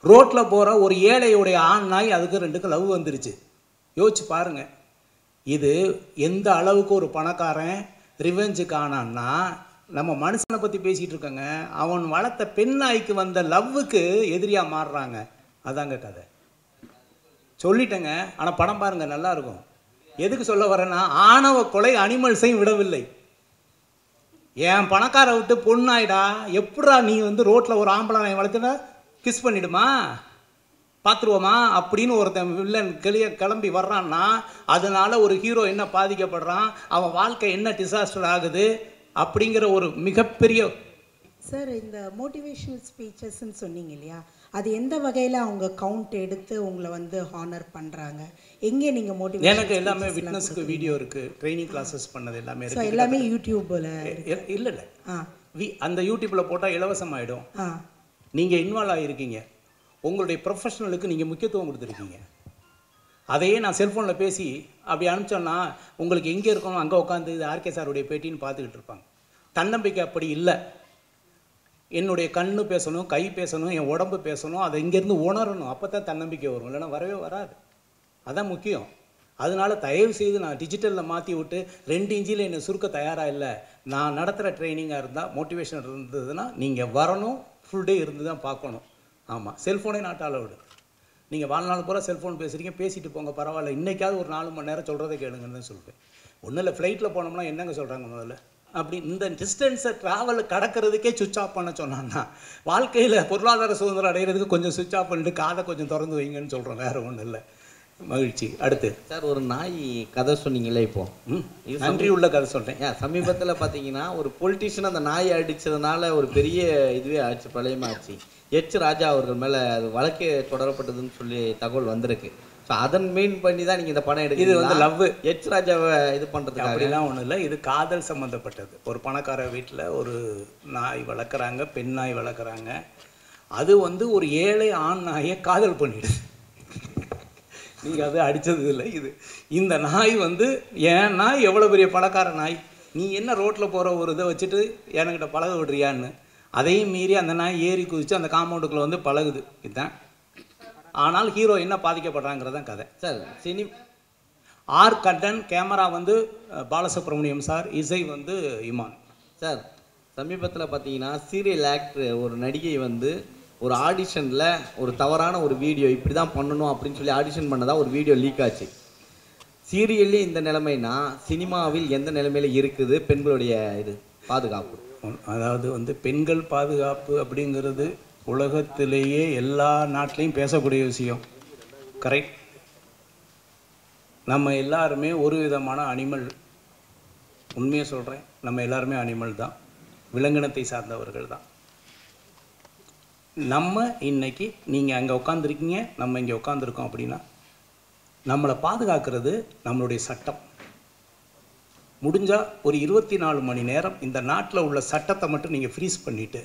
A: ரோட்டில் போகிற ஒரு ஏழையுடைய ஆண் நாய், அதுக்கு 2க்கும் லவ் வந்துருச்சு. யோசிச்சு பாருங்கள், இது எந்த அளவுக்கு ஒரு பணக்காரன் ரிவெஞ்சுக்கு ஆனான்னா, நம்ம மனுஷனை பற்றி பேசிகிட்டு இருக்கோங்க, அவன் வளர்த்த பெண் நாய்க்கு வந்த லவ்வுக்கு எதிரியாக மாறுறாங்க. அதாங்க கதை. சொல்லிட்டேங்க, ஆனால் படம் பாருங்கள், நல்லாயிருக்கும். எதுக்கு சொல்ல வரேன்னா, ஆணவ கொலை அனிமல்ஸையும் விடவில்லை. என் பணக்கார விட்டு பொண்ணாயிடா, எப்படா நீ ரோட்டில் ஒரு ஆம்பளை நாய் வளர்த்துனா கிஸ் பண்ணிடுமா, பார்த்துருவோமா அப்படின்னு ஒருத்தன் வில்லன் கிளம்பி வர்றான்னா, அதனால ஒரு ஹீரோ என்ன பாதிக்கப்படுறான், அவன் வாழ்க்கை என்ன டிசாஸ்டர் ஆகுது அப்படிங்கிற ஒரு மிகப்பெரிய.
F: சார், இந்த மோட்டிவேஷனல் ஸ்பீச்சஸ்ன்னு சொன்னீங்க இல்லையா, அது எந்த வகையில் அவங்க கவுண்ட் எடுத்து உங்களை ஹானர் பண்ணுறாங்க? எங்கே நீங்கள் மோட்டிவேஷன்?
A: எனக்கு எல்லாமே விட்னஸ்க்கு வீடியோ இருக்குது, ட்ரைனிங் கிளாஸஸ் பண்ணது எல்லாமே இருக்குது.
F: எல்லாமே யூடியூப்பில்
A: இல்லை அந்த யூடியூப்பில் போட்டால் இலவசமாயிடும். நீங்கள் இன்வால்வ் ஆகியிருக்கீங்க, உங்களுடைய ப்ரொஃபஷனலுக்கு நீங்கள் முக்கியத்துவம் கொடுத்துருக்கீங்க. அதையே நான் செல்ஃபோனில் பேசி அப்படி அனுப்பிச்சோன்னா உங்களுக்கு எங்கே இருக்கணும் அங்கே உட்காந்து இது ஆர்கே சாருடைய பேட்டின்னு பார்த்துக்கிட்டு இருப்பாங்க. தன்னம்பிக்கை அப்படி இல்லை. என்னுடைய கண்ணு பேசணும், கை பேசணும், என் உடம்பு பேசணும், அதை இங்கேருந்து உணரணும். அப்போ தான் தன்னம்பிக்கை வரும், இல்லைன்னா வரவே வராது. அதான் முக்கியம். அதனால தயவு செய்து நான் டிஜிட்டலில் மாற்றி விட்டு 2 இன்ச்சில் என்னை சுருக்க தயாராக இல்லை. நான் நடத்துகிற ட்ரைனிங்காக இருந்தால், மோட்டிவேஷன் இருந்ததுன்னா நீங்கள் வரணும், ஃபுல் டே இருந்து தான் பார்க்கணும். ஆமாம், செல்ஃபோனே நாட் அலவுடு. நீங்கள் வாழ்நாள் பூரா செல்ஃபோன் பேசுகிறீங்க, பேசிட்டு போங்க, பரவாயில்ல. இன்றைக்காவது ஒரு 4 மணி நேரம் சொல்கிறத கேளுங்கன்னு தான் சொல்லுவேன். ஒன்றும் இல்லை, ஃப்ளைட்டில் போனோம்னா என்னங்க சொல்கிறாங்க முதல்ல, அப்படி இந்த டிஸ்டன்ஸை ட்ராவல் கடக்கிறதுக்கே சுவிட்ச் ஆஃப் பண்ண சொன்னான்னா, வாழ்க்கையில் பொருளாதார சுதந்திரம் அடைகிறதுக்கு கொஞ்சம் சுவிட்ச் ஆஃப் பண்ணிட்டு காதை கொஞ்சம் திறந்து வைங்கன்னு சொல்கிறோம், வேறு ஒன்றும் இல்லை. மகிழ்ச்சி. அடுத்து
C: சார் ஒரு நாய் கதை சொன்னீங்களே இப்போ.
A: நன்றி உள்ள கதை சொல்கிறேன்.
C: சமீபத்தில் பார்த்தீங்கன்னா ஒரு பொலிட்டீஷியன் அந்த நாயை அடித்ததுனால ஒரு பெரிய இதுவே ஆச்சு, பிரளயமாச்சு. எச் ராஜா அவர்கள் மேலே அது வழக்கே தொடரப்பட்டதுன்னு சொல்லி தகவல் வந்திருக்கு. ஸோ அதன் மெயின் பண்ணி தான் நீங்கள் இந்த படம் எடுக்க.
A: இது வந்து லவ்
C: எச் ராஜாவை இது பண்ணுறதுக்கு
A: அப்படிலாம் ஒன்றும் இல்லை. இது காதல் சம்மந்தப்பட்டது. ஒரு பணக்கார வீட்டில் ஒரு நாய் வளர்க்குறாங்க, பெண் நாய் வளர்க்குறாங்க. அது வந்து ஒரு ஏழை ஆண் நாயை காதல் பண்ணிடுது. நீங்கள் அது அடித்தது இல்லை. இந்த நாய் வந்து என் நாய் எவ்வளோ பெரிய பணக்கார நாய், நீ என்ன ரோட்டில் போகிற ஒரு இதை வச்சுட்டு என்கிட்ட பழக விடுறியான்னு. அதையும் மீறி அந்த நாய் ஏறி குதித்து அந்த காம்பவுண்டுக்குள்ளே வந்து பழகுது. இதுதான். ஆனால் ஹீரோ என்ன பாதிக்கப்படுறாங்கிறதான் கதை.
C: சார்
A: ஆர் கட்டன், கேமரா வந்து பாலசுப்ரமணியம் சார், இசை வந்து இமான்
C: சார். சமீபத்தில் பார்த்தீங்கன்னா சீரியல் ஆக்டர் ஒரு நடிகை வந்து ஒரு ஆடிஷனில் ஒரு தவறான ஒரு வீடியோ இப்படி தான் பண்ணணும் அப்படின்னு சொல்லி ஆடிஷன் பண்ணதாக ஒரு வீடியோ லீக் ஆச்சு. சீரியல்லே இந்த நிலைமைனா சினிமாவில் எந்த நிலைமையில இருக்குது பெண்களுடைய இது பாதுகாப்பு?
A: அதாவது வந்து பெண்கள் பாதுகாப்பு அப்படிங்கிறது உலகத்திலேயே எல்லா நாட்டிலையும் பேசக்கூடிய விஷயம். கரெக்ட். நம்ம எல்லாருமே ஒரு விதமான அனிமல். உண்மையை சொல்கிறேன், நம்ம எல்லாருமே அனிமல் தான், விலங்கினத்தை சார்ந்தவர்கள் தான். நம்ம இன்னைக்கு நீங்கள் அங்கே உட்காந்துருக்கீங்க, நம்ம இங்கே உட்காந்துருக்கோம் அப்படின்னா நம்மளை பாதுகாக்கிறது நம்மளுடைய சட்டம். முடிஞ்சால் ஒரு 24 மணி நேரம் இந்த நாட்டில் உள்ள சட்டத்தை மட்டும் நீங்கள் ஃப்ரீஸ் பண்ணிவிட்டு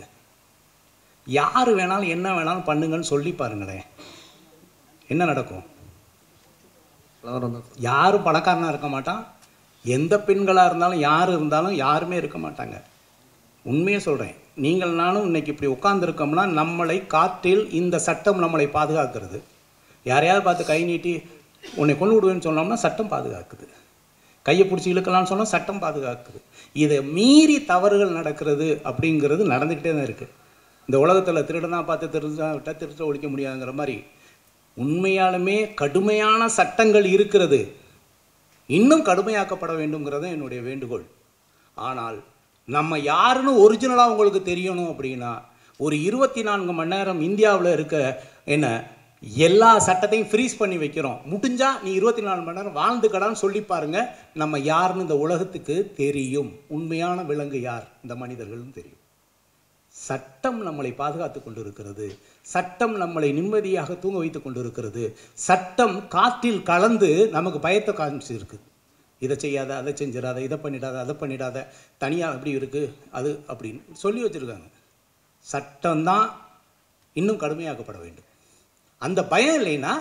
A: யார் வேணாலும் என்ன வேணாலும் பண்ணுங்கன்னு சொல்லி பாருங்களேன், என்ன நடக்கும்? யாரும் பணக்காரனாக இருக்க மாட்டான். எந்த பெண்களாக இருந்தாலும் யார் இருந்தாலும் யாருமே இருக்க மாட்டாங்க. உண்மையை சொல்கிறேன். நீங்கள் நானும் இன்னைக்கு இப்படி உட்காந்துருக்கோம்னா நம்மளை காற்றில் இந்த சட்டம் நம்மளை பாதுகாக்கிறது. யாரையாவது பார்த்து கை நீட்டி உன்னை கொண்டு விடுவேன்னு சொன்னோம்னா சட்டம் பாதுகாக்குது. கையை பிடிச்சி இழுக்கலாம்னு சொன்னால் சட்டம் பாதுகாக்குது. இதை மீறி தவறுகள் நடக்கிறது அப்படிங்கிறது நடந்துக்கிட்டே தான் இருக்குது. இந்த உலகத்தில் திருடனா பார்த்து திருட்ட ஒழிக்க முடியாதுங்கிற மாதிரி உண்மையாலுமே கடுமையான சட்டங்கள் இருக்கிறது. இன்னும் கடுமையாக்கப்பட வேண்டும்ங்கிறது என்னுடைய வேண்டுகோள். ஆனால் நம்ம யாருன்னு ஒரிஜினலாக உங்களுக்கு தெரியணும் அப்படின்னா ஒரு 24 மணி நேரம் இந்தியாவில் இருக்க என்ன எல்லா சட்டத்தையும் ஃப்ரீஸ் பண்ணி வைக்கிறோம். முடிஞ்சால் நீ 24 மணி நேரம் வாழ்ந்துக்கடான்னு சொல்லி பாருங்க, நம்ம யாருன்னு இந்த உலகத்துக்கு தெரியும். உண்மையான விலங்கு யார், இந்த மனிதர்களும் தெரியும். சட்டம் நம்மளை பாதுகாத்து கொண்டிருக்கிறது. சட்டம் நம்மளை நிம்மதியாக தூங்க வைத்து கொண்டிருக்கிறது. சட்டம் காற்றில் கலந்து நமக்கு பயத்தை காமிச்சிருக்கு. இதை செய்யாத, அதை செஞ்சிடாத, இதை பண்ணிடாத, அதை பண்ணிடாத, தனியாக அப்படி இருக்குது அது அப்படின்னு சொல்லி வச்சுருக்காங்க. சட்டம்தான் இன்னும் கடுமையாக்கப்பட வேண்டும். அந்த பயம் இல்லைன்னா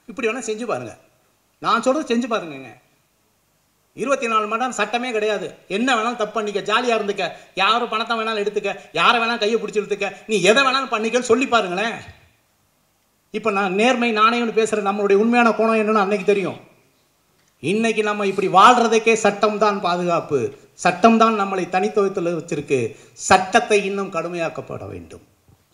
A: இப்படி வேணால் செஞ்சு பாருங்கள். நான் சொல்கிறது செஞ்சு பாருங்கங்க. 24 மணி நேரம் சட்டமே கிடையாது. என்ன வேணாலும் தப்பு பண்ணிக்க, ஜாலியாக இருந்துக்க, யாரும் பணத்தை வேணாலும் எடுத்துக்க, யாரை வேணாலும் கையை பிடிச்சி எடுத்துக்க, நீ எதை வேணாலும் பண்ணிக்கன்னு சொல்லி பாருங்களேன். இப்போ நான் நேர்மை நாணயம்னு பேசுகிற நம்மளுடைய உண்மையான கோணம் என்னன்னு அன்னைக்கு தெரியும். இன்னைக்கு நம்ம இப்படி வாழ்கிறதுக்கே சட்டம் தான் பாதுகாப்பு. சட்டம் தான் நம்மளை தனித்துவத்தில் வச்சிருக்கு. சட்டத்தை இன்னும் கடுமையாக்கப்பட வேண்டும்.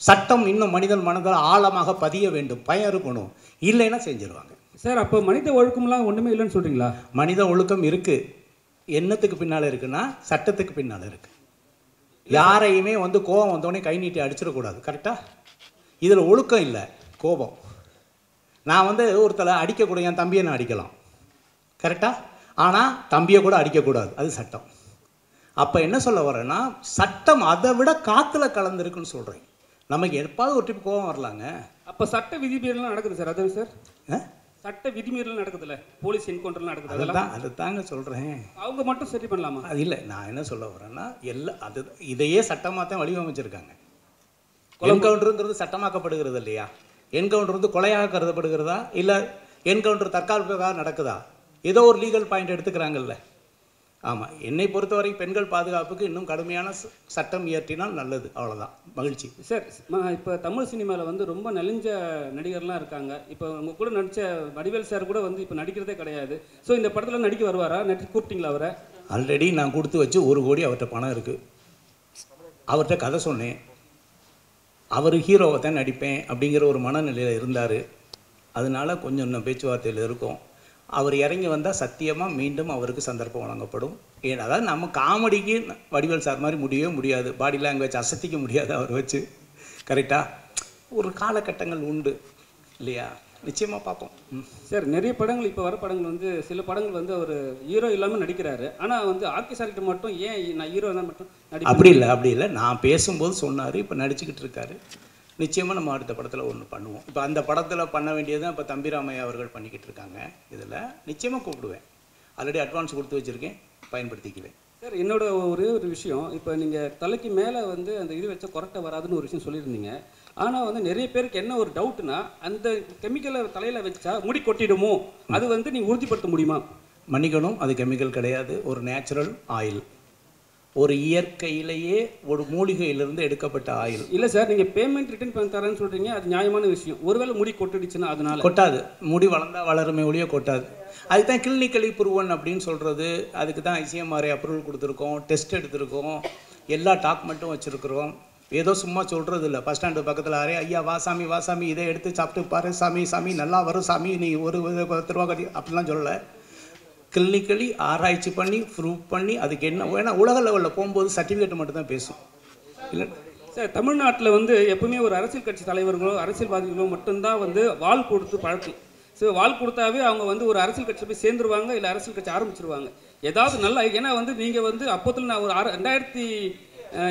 A: சட்டம் இன்னும் மனிதன் மனதில் ஆழமாக பதிய வேண்டும். பயம் இருக்கணும், இல்லைன்னா செஞ்சிருவாங்க.
G: சார், அப்போ மனித ஒழுக்கம்லாம் ஒன்றுமே இல்லைன்னு சொல்கிறீங்களா?
A: மனித ஒழுக்கம் இருக்குது. என்னத்துக்கு பின்னால் இருக்குன்னா சட்டத்துக்கு பின்னால் இருக்குது. யாரையுமே வந்து கோபம் வந்தோடனே கை நீட்டி அடிச்சிடக்கூடாது. கரெக்டாக? இதில் ஒழுக்கம் இல்லை, கோபம். நான் வந்து ஒருத்தரை அடிக்கக்கூடாது, என் தம்பியை நான் அடிக்கலாம். கரெக்டாக? ஆனால் தம்பியை கூட அடிக்கக்கூடாது, அது சட்டம். அப்போ என்ன சொல்ல வரேன்னா சட்டம் அதை விட காற்றுல கலந்துருக்குன்னு சொல்கிறேன். நமக்கு எப்பாவது ஒரு ட்ரிப் கோபம் வரலாங்க.
G: அப்போ சட்ட விதிமீறலாம் நடக்குது சார். அதான் சார், சட்ட விதிமீறல் நடக்குதுல்ல, போலீஸ் என்கவுண்டர்லாம் நடக்குது. அதெல்லாம்
A: அதை தாங்க சொல்கிறேன்.
G: அவங்க மட்டும் சரி பண்ணலாமா?
A: அது இல்லை, நான் என்ன சொல்ல வரேன்னா அது இதையே சட்டமாக தான் வடிவமைச்சிருக்காங்க. என்கவுண்டருங்கிறது சட்டமாக்கப்படுகிறது இல்லையா? என்கவுண்டர் வந்து கொலையாக கருதப்படுகிறதா, இல்லை என்கவுண்டர் தற்காலிகமாக நடக்குதா? ஏதோ ஒரு லீகல் பாயிண்ட் எடுத்துக்கிறாங்கல்ல. ஆமாம், என்னை பொறுத்தவரை பெண்கள் பாதுகாப்புக்கு இன்னும் கடுமையான சட்டம் இயற்றினால் நல்லது. அவ்வளோதான். மகிழ்ச்சி
G: சார். இப்போ தமிழ் சினிமாவில் வந்து ரொம்ப நெளிஞ்ச நடிகர்லாம் இருக்காங்க. இப்போ உங்கள் கூட நடித்த வடிவேல் சார் கூட வந்து இப்போ நடிக்கிறதே கிடையாது. ஸோ இந்த படத்தில் நடிக்க வருவாரா? கூப்பிட்டீங்களா அவரை?
A: ஆல்ரெடி நான் கொடுத்து வச்சு 1 கோடி அவர்கிட்ட பணம் இருக்குது. அவர்கிட்ட கதை சொன்னேன். அவர் ஹீரோவை தான் நடிப்பேன் அப்படிங்கிற ஒரு மனநிலையில் இருந்தார். அதனால கொஞ்சம் இன்னும் பேச்சுவார்த்தையில் இருக்கும். அவர் இறங்கி வந்தால் சத்தியமாக மீண்டும் அவருக்கு சந்தர்ப்பம் வழங்கப்படும். ஏன்னா அதாவது நம்ம காமெடிக்கு வடிவேல் சார் மாதிரி முடியவே முடியாது. பாடி லாங்குவேஜ் அசத்திக்க முடியாது அவர் வச்சு. கரெக்டாக? ஒரு காலகட்டங்கள் உண்டு இல்லையா? நிச்சயமாக பார்ப்போம்.
G: சார் நிறைய படங்கள் இப்போ வர படங்கள் வந்து சில படங்கள் வந்து அவர் ஹீரோ இல்லாமல் நடிக்கிறாரு. ஆனால் வந்து ஆர்கே சார்கிட்ட மட்டும் ஏன் நான் ஹீரோ தான் மட்டும்
A: அப்படி இல்லை நான் பேசும்போது சொன்னார். இப்போ நடிச்சுக்கிட்டு இருக்காரு. நிச்சயமாக நம்ம அடுத்த படத்தில் ஒன்று பண்ணுவோம். இப்போ அந்த படத்தில் பண்ண வேண்டியது இப்போ தம்பிராமையா அவர்கள் பண்ணிக்கிட்டு இருக்காங்க. இதில் நிச்சயமாக கூப்பிடுவேன். ஆல்ரெடி அட்வான்ஸ் கொடுத்து வச்சுருக்கேன், பயன்படுத்திக்குவேன்.
G: சார் என்னோட ஒரே ஒரு விஷயம், இப்போ நீங்கள் தலைக்கு மேலே வந்து அந்த இது வச்சா கொரட்டை வராதுன்னு ஒரு விஷயம் சொல்லியிருந்தீங்க. ஆனால் வந்து நிறைய பேருக்கு என்ன ஒரு டவுட்னா, அந்த கெமிக்கலை தலையில் வச்சா முடி கொட்டிடுமோ, அது வந்து நீங்கள் உறுதிப்படுத்த முடியுமா?
A: மன்னிக்கணும், அது கெமிக்கல் கிடையாது, ஒரு நேச்சுரல் ஆயில், ஒரு இயற்கையிலேயே ஒரு மூலிகையிலிருந்து எடுக்கப்பட்ட ஆயில்.
G: இல்லை சார், நீங்கள் பேமெண்ட் ரிட்டர்ன் பண்ணி தரேன்னு சொல்கிறீங்க, அது நியாயமான விஷயம். ஒருவேளை முடி கொட்டிடுச்சுன்னா அதனால
A: கொட்டாது. முடி வளர்ந்தால் வளருமே ஒழிய கொட்டாது. அதுக்கு தான் கிளினிக்கலி ப்ரூவன் அப்படின்னு சொல்கிறது. அதுக்கு தான் ஐசிஎம்ஆர்ஐ அப்ரூவல் கொடுத்துருக்கோம், டெஸ்ட் எடுத்திருக்கோம், எல்லா டாக்குமெண்ட்டும் வச்சுருக்குறோம். ஏதோ சும்மா சொல்கிறது இல்லை. பஸ் ஸ்டாண்டு பக்கத்தில் ஐயா வாசாமி வாசாமி இதை எடுத்து சாப்பிட்டு பாரு சாமி, சாமி நல்லா வரும் சாமி, நீ ஒரு 10 ரூபா கட்டி அப்படிலாம் சொல்லலை. கிளினிக்கலி ஆராய்ச்சி பண்ணி ப்ரூவ் பண்ணி அதுக்கு என்ன வேணா உலக லெவலில் போகும்போது சர்டிஃபிகேட் மட்டும் தான் பேசும். இல்லை
G: சார், தமிழ்நாட்டில் வந்து எப்பவுமே ஒரு அரசியல் கட்சி தலைவர்களோ அரசியல்வாதிகளோ மட்டும்தான் வந்து வாள் கொடுத்து பழக்கம். ஸோ வாள் கொடுத்தாவே அவங்க வந்து ஒரு அரசியல் கட்சியில் போய் சேர்ந்துருவாங்க, இல்லை அரசியல் கட்சி ஆரம்பிச்சிருவாங்க. ஏதாவது நல்லா, ஏன்னா வந்து நீங்கள் வந்து அப்போத்தில் நான் ஒரு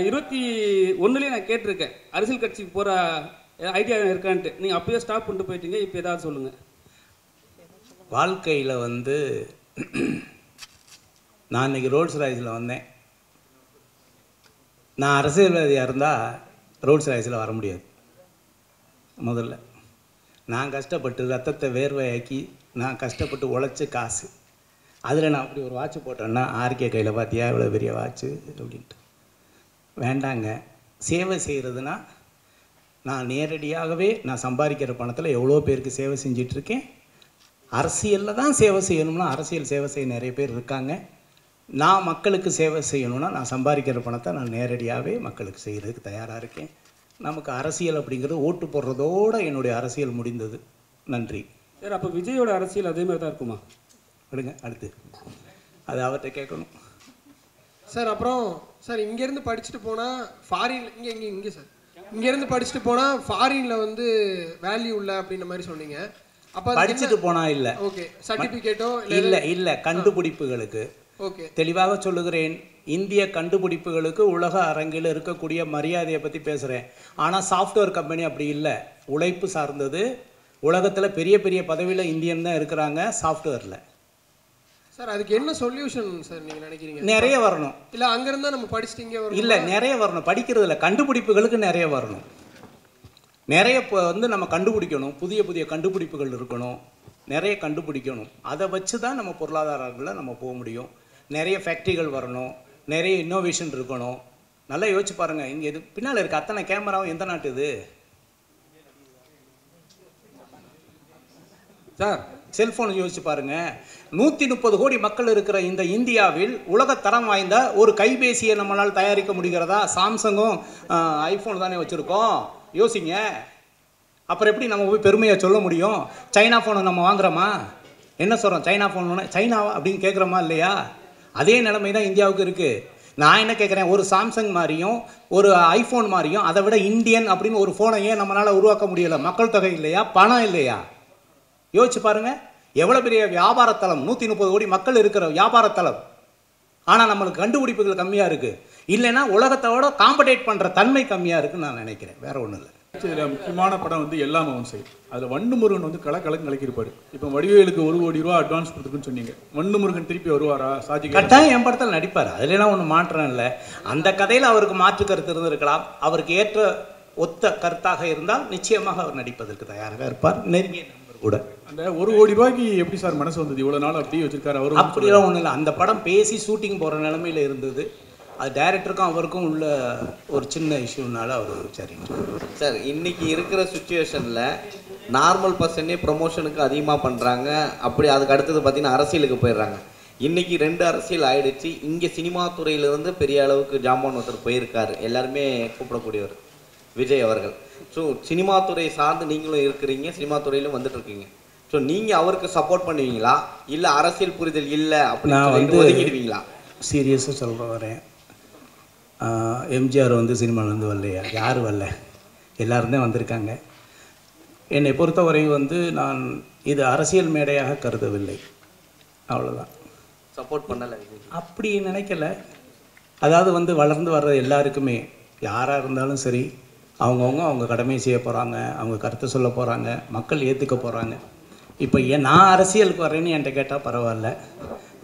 G: 2021 நான் கேட்டிருக்கேன் அரசியல் கட்சிக்கு போகிற ஐடியா இருக்கான்ட்டு. நீங்கள் அப்போயே ஸ்டாப் பண்ணிட்டு போயிட்டீங்க. இப்போ ஏதாவது சொல்லுங்கள்.
A: வாழ்க்கையில் வந்து நான் இன்றைக்கி ரோல்ஸ் ராய்ஸில் வந்தேன். நான் அரசியல்வாதியாக இருந்தால் ரோல்ஸ் ராய்ஸில் வர முடியாது. முதல்ல நான் கஷ்டப்பட்டு ரத்தத்தை வேர்வையாக்கி நான் கஷ்டப்பட்டு உழைச்சி காசு, அதில் நான் அப்படி ஒரு வாட்ச் போட்டேன்னா ஆர்கே கையில் பார்த்தியா இவ்வளோ பெரிய வாட்ச்சு அப்படின்ட்டு. வேண்டாங்க. சேவை செய்கிறதுனா நான் நேரடியாகவே நான் சம்பாதிக்கிற பணத்தில் எவ்வளோ பேருக்கு சேவை செஞ்சிட்ருக்கேன். அரசியலில் தான் சேவை செய்யணும்னா அரசியல் சேவை செய்ய நிறைய பேர் இருக்காங்க. நான் மக்களுக்கு சேவை செய்யணும்னா நான் சம்பாதிக்கிற பணத்தை நான் நேரடியாகவே மக்களுக்கு செய்கிறதுக்கு தயாராக இருக்கேன். நமக்கு அரசியல் அப்படிங்கிறது ஓட்டு போடுறதோடு என்னுடைய அரசியல் முடிந்தது. நன்றி
G: சார். அப்போ விஜயோட அரசியல் அதே மாதிரி தான் இருக்குமா?
A: விடுங்க, அடுத்து அது அவர்கிட்ட கேட்கணும்
H: சார். அப்புறம் சார், இங்கேருந்து படிச்சுட்டு போனால் ஃபாரின் இங்கே சார் இங்கேருந்து படிச்சுட்டு போனால் ஃபாரினில் வந்து வேல்யூ இல்லை அப்படின்ற மாதிரி சொன்னீங்க. அப்போ
A: படிச்சுட்டு போனால் இல்லை,
H: ஓகே, சர்டிஃபிகேட்டோ
A: இல்லை கண்டுபிடிப்புகளுக்கு.
H: ஓகே,
A: தெளிவாக சொல்லுகிறேன். இந்திய கண்டுபிடிப்புகளுக்கு உலக அரங்கில் இருக்கக்கூடிய மரியாதையை பற்றி பேசுகிறேன். ஆனால் சாஃப்ட்வேர் கம்பெனி அப்படி இல்லை, உழைப்பு சார்ந்தது. உலகத்தில் பெரிய பெரிய பதவியில் இந்தியன் தான் இருக்கிறாங்க சாஃப்ட்வேரில்.
H: சார், அதுக்கு என்ன சொல்யூஷன் சார் நீங்கள் நினைக்கிறீங்க?
A: நிறைய வரணும்.
H: இல்லை அங்கேருந்தா நம்ம படிச்சுட்டு இங்கே வரணும்?
A: இல்லை, நிறைய வரணும். படிக்கிறதுல கண்டுபிடிப்புகளுக்கு நிறைய வரணும். நிறைய இப்போ வந்து நம்ம கண்டுபிடிக்கணும், புதிய புதிய கண்டுபிடிப்புகள் இருக்கணும், நிறைய கண்டுபிடிக்கணும். அதை வச்சு தான் நம்ம பொருளாதாரங்களில் நம்ம போக முடியும். நிறைய ஃபேக்ட்ரிகள் வரணும், நிறைய இன்னோவேஷன் இருக்கணும். நல்லா யோசிச்சு பாருங்கள். இங்கே இது பின்னால் இருக்க அத்தனை கேமராவும் எந்த நாட்டு இது சார்? செல்ஃபோன் யோசிச்சு பாருங்கள். 130 கோடி மக்கள் இருக்கிற இந்த இந்தியாவில் உலகத்தரம் வாய்ந்த ஒரு கைபேசியை நம்மளால் தயாரிக்க முடிகிறதா? சாம்சங்கும் ஐஃபோன் தானே வச்சுருக்கோம். யோசிங்க. அப்புறம் எப்படி நம்ம போய் பெருமையாக சொல்ல முடியும்? சைனா ஃபோனை நம்ம வாங்குறோமா? என்ன சொல்கிறோம்? சைனா ஃபோன் சைனாவா அப்படின்னு கேட்குறோமா இல்லையா? அதே நிலைமை தான் இந்தியாவுக்கு இருக்குது. நான் என்ன கேட்குறேன், ஒரு சாம்சங் மாதிரியும் ஒரு ஐஃபோன் மாதிரியும் அதை விட இந்தியன் அப்படின்னு ஒரு ஃபோனை ஏன் நம்மளால் உருவாக்க முடியலை? மக்கள் தொகை இல்லையா? பணம் இல்லையா? யோசிச்சு பாருங்கள். எவ்வளோ பெரிய வியாபாரத்தலம், 130 கோடி மக்கள் இருக்கிற வியாபாரத்தலம். ஆனால் நம்மளுக்கு கண்டுபிடிப்புகள் கம்மியாக இருக்குது. இல்லைன்னா உலகத்தோட காம்படேட் பண்ணுற தன்மை கம்மியாக இருக்குன்னு நான் நினைக்கிறேன். வேற ஒன்றும் இல்லை.
B: இதில் முக்கியமான படம் வந்து எல்லாம் அவன் சைடு. அதில் வண்டுமுருகன் வந்து கலக்கலக்கு கலக்கிருப்பாரு. இப்போ வடிவேலுக்கு 1 கோடி ரூபா அட்வான்ஸ் கொடுத்துருக்குன்னு சொன்னீங்க. வண்டுமுருகன் திருப்பி வருவாரா? சாஜி
A: கட்டாயம் என் படத்தில் நடிப்பார். அதுலாம் ஒன்றும் மாற்றம் இல்லை. அந்த கதையில் அவருக்கு மாற்று கருத்து இருந்திருக்கலாம். அவருக்கு ஏற்ற ஒத்த கருத்தாக இருந்தால் நிச்சயமாக அவர் நடிப்பதற்கு தயாராக இருப்பார். நெருங்கிய நண்பர் கூட.
B: அந்த 1 கோடி ரூபாய்க்கு எப்படி சார் மனசு வந்தது? இவ்வளோ நாள் அப்படியே வச்சிருக்காரு அவர்?
A: அப்படிலாம் ஒன்றும் இல்லை. அந்த படம் பேசி ஷூட்டிங் போகிற நிலமையில் இருந்தது. அது டைரக்டருக்கும் அவருக்கும் உள்ள ஒரு சின்ன இஷ்யூனால அவர் சரிங்க
C: சார். இன்றைக்கி இருக்கிற சுச்சுவேஷனில் நார்மல் பர்சனே ப்ரொமோஷனுக்கு அதிகமாக பண்ணுறாங்க. அப்படி அதுக்கு அடுத்தது பார்த்திங்கன்னா அரசியலுக்கு போயிடுறாங்க. இன்றைக்கி 2 அரசியல் ஆயிடுச்சு. இங்கே சினிமா துறையிலேருந்து பெரிய அளவுக்கு ஜாமான் ஒருத்தர் போயிருக்காரு, எல்லாருமே கூப்பிடக்கூடியவர் விஜய் அவர்கள். ஸோ சினிமா துறை சார்ந்து நீங்களும் இருக்கிறீங்க, சினிமா துறையிலும் வந்துட்டுருக்கீங்க. ஸோ நீங்கள் அவருக்கு சப்போர்ட் பண்ணுவீங்களா, இல்லை அரசியல் புரிதல் இல்லை அப்படின்னு ஒதுக்கிடுவீங்களா?
A: சீரியஸாக சொல்ல வரேன். எம்ஜிஆர் வந்து சினிமாவில் வந்து வரலையா? யாரும் வரல, எல்லோரும் தான் வந்திருக்காங்க. என்னை பொறுத்தவரை வந்து நான் இது அரசியல் மேடையாக கருதவில்லை, அவ்வளோதான்.
C: சப்போர்ட் பண்ணலை
A: அப்படி நினைக்கல. அதாவது வந்து வளர்ந்து வர்ற எல்லாருக்குமே யாராக இருந்தாலும் சரி, அவங்கவுங்க அவங்க கடமையை செய்ய போகிறாங்க, அவங்க கருத்தை சொல்ல போகிறாங்க, மக்கள் ஏற்றுக்க போகிறாங்க. இப்போ நான் அரசியலுக்கு வரேன்னு என்கிட்ட கேட்டால் பரவாயில்ல,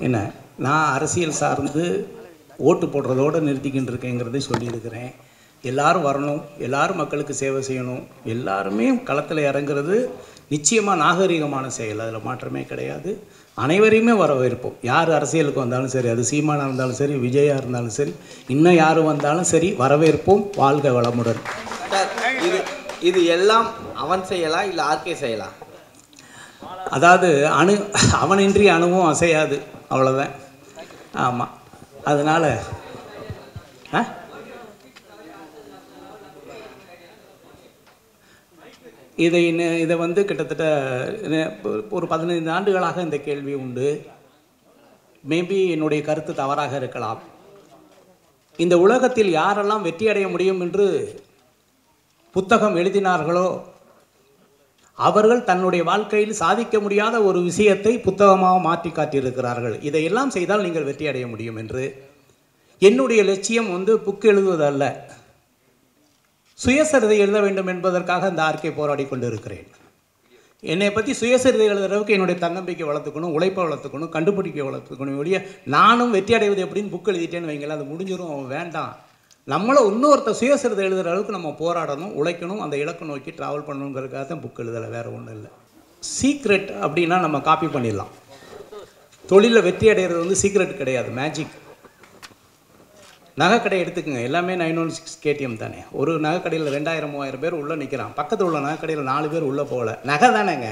A: என்ன நான் அரசியல் சார்ந்து ஓட்டு போடுறதோடு நிறுத்திக்கிட்டு இருக்கேங்கிறதை சொல்லியிருக்கிறேன். எல்லாரும் வரணும், எல்லாரும் மக்களுக்கு சேவை செய்யணும், எல்லாருமே களத்தில் இறங்குறது நிச்சயமாக நாகரிகமான செயல், அதில் மாற்றமே கிடையாது. அனைவரையுமே வரவேற்போம். யார் அரசியலுக்கு வந்தாலும் சரி, அது சீமானாக இருந்தாலும் சரி, விஜயா இருந்தாலும் சரி, இன்னும் யார் வந்தாலும் சரி, வரவேற்போம். வாழ்க வளமுடன்.
C: இது எல்லாம் அவன் செய்யலா இல்லை ஆர்கே செய்யலா?
A: அதாவது அவனின்றி அணுவும் அசையாது, அவ்வளோதான். ஆமாம், அதனால் இதை வந்து கிட்டத்தட்ட ஒரு 15 ஆண்டுகளாக இந்த கேள்வி உண்டு. மேபி என்னுடைய கருத்து தவறாக இருக்கலாம். இந்த உலகத்தில் யாரெல்லாம் வெற்றி அடைய முடியும் என்று புத்தகம் எழுதினார்களோ அவர்கள் தன்னுடைய வாழ்க்கையில் சாதிக்க முடியாத ஒரு விஷயத்தை புத்தகமாக மாற்றி காட்டியிருக்கிறார்கள். இதையெல்லாம் செய்தால் நீங்கள் வெற்றி அடைய முடியும் என்று. என்னுடைய லட்சியம் வந்து புக் எழுதுவதல்ல, சுயசரிதை எழுத வேண்டும் என்பதற்காக இந்த ஆர்கே போராடி கொண்டு இருக்கிறேன். என்னை பற்றி சுயசரிதை எழுதுறவுக்கு என்னுடைய தன்னம்பிக்கை வளர்த்துக்கணும், உழைப்பை வளர்த்துக்கணும், கண்டுபிடிக்க வளர்த்துக்கணும். ஒழிய நானும் வெற்றி அடைவது எப்படின்னு புக் எழுதிட்டேன்னு வைங்களேன், அது முடிஞ்சிடும், வேண்டாம். நம்மளும் இன்னொருத்த சுயசரிதை எழுதுகிற அளவுக்கு நம்ம போராடணும், உழைக்கணும், அந்த இலக்கு நோக்கி ட்ராவல் பண்ணணுங்கிறதுக்காக தான் புக் எழுதலை, வேறு ஒன்றும் இல்லை. சீக்ரெட் அப்படின்னா நம்ம காப்பி பண்ணிடலாம். தொழிலில் வெற்றி அடைகிறது வந்து சீக்ரெட் கிடையாது, மேஜிக். நகைக்கடை எடுத்துக்கோங்க, எல்லாமே 916 KTM தானே. ஒரு நகைக்கடையில் 2000-3000 பேர் உள்ளே நிற்கிறான், பக்கத்தில் உள்ள நகைக்கடையில் 4 பேர் உள்ளே போகல. நகை தானேங்க,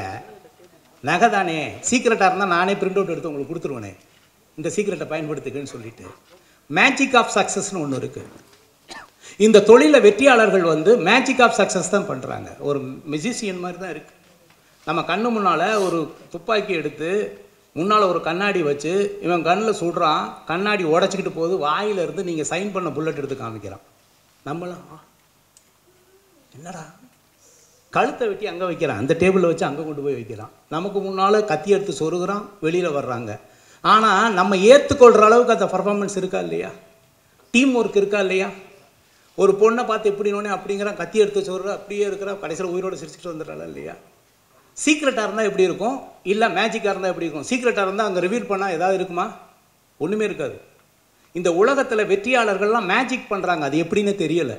A: நகை தானே. சீக்ரெட்டாக இருந்தால் நானே பிரிண்ட் அவுட் எடுத்து உங்களுக்கு கொடுத்துருவேனே, இந்த சீக்ரெட்டை பயன்படுத்துக்குன்னு சொல்லிட்டு. மேஜிக் ஆஃப் சக்ஸஸ்னு ஒன்று இருக்குது. இந்த தொழிலில் வெற்றியாளர்கள் வந்து மேஜிக் ஆஃப் சக்ஸஸ் தான் பண்ணுறாங்க. ஒரு மியூசிஷியன் மாதிரி தான் இருக்குது. நம்ம கண்ணு முன்னால் ஒரு துப்பாக்கி எடுத்து முன்னால் ஒரு கண்ணாடி வச்சு இவன் கண்ணில் சுடுறான், கண்ணாடி உடச்சிக்கிட்டு போகுது, வாயிலிருந்து நீங்கள் சைன் பண்ண புல்லட் எடுத்து காமிக்கிறான். நம்மளாம் என்னடா கழுத்தை வெட்டி அங்கே வைக்கிறான், அந்த டேபிளில் வச்சு அங்கே கொண்டு போய் வைக்கிறான். நமக்கு முன்னால் கத்தி எடுத்து சொருகிறான், வெளியில் வர்றாங்க. ஆனால் நம்ம ஏற்றுக்கொள்கிற அளவுக்கு அந்த பர்ஃபார்மன்ஸ் இருக்கா இல்லையா, டீம் ஒர்க் இருக்கா இல்லையா. ஒரு பொண்ணை பார்த்து எப்படினோடனே அப்படிங்கிறான், கத்தி எடுத்து சொல்கிற அப்படியே இருக்கிற, கடைசியில் உயிரோடு சிரிச்சுட்டு வந்துடுறாள் இல்லையா. சீக்ரெட்டாக இருந்தால் எப்படி இருக்கும், இல்லை மேஜிக்காக இருந்தால் எப்படி இருக்கும். சீக்ரெட்டாக இருந்தால் அங்கே ரிவீல் பண்ணால் ஏதாவது இருக்குமா, ஒன்றுமே இருக்காது. இந்த உலகத்தில் வெற்றியாளர்கள்லாம் மேஜிக் பண்ணுறாங்க, அது எப்படின்னு தெரியலை.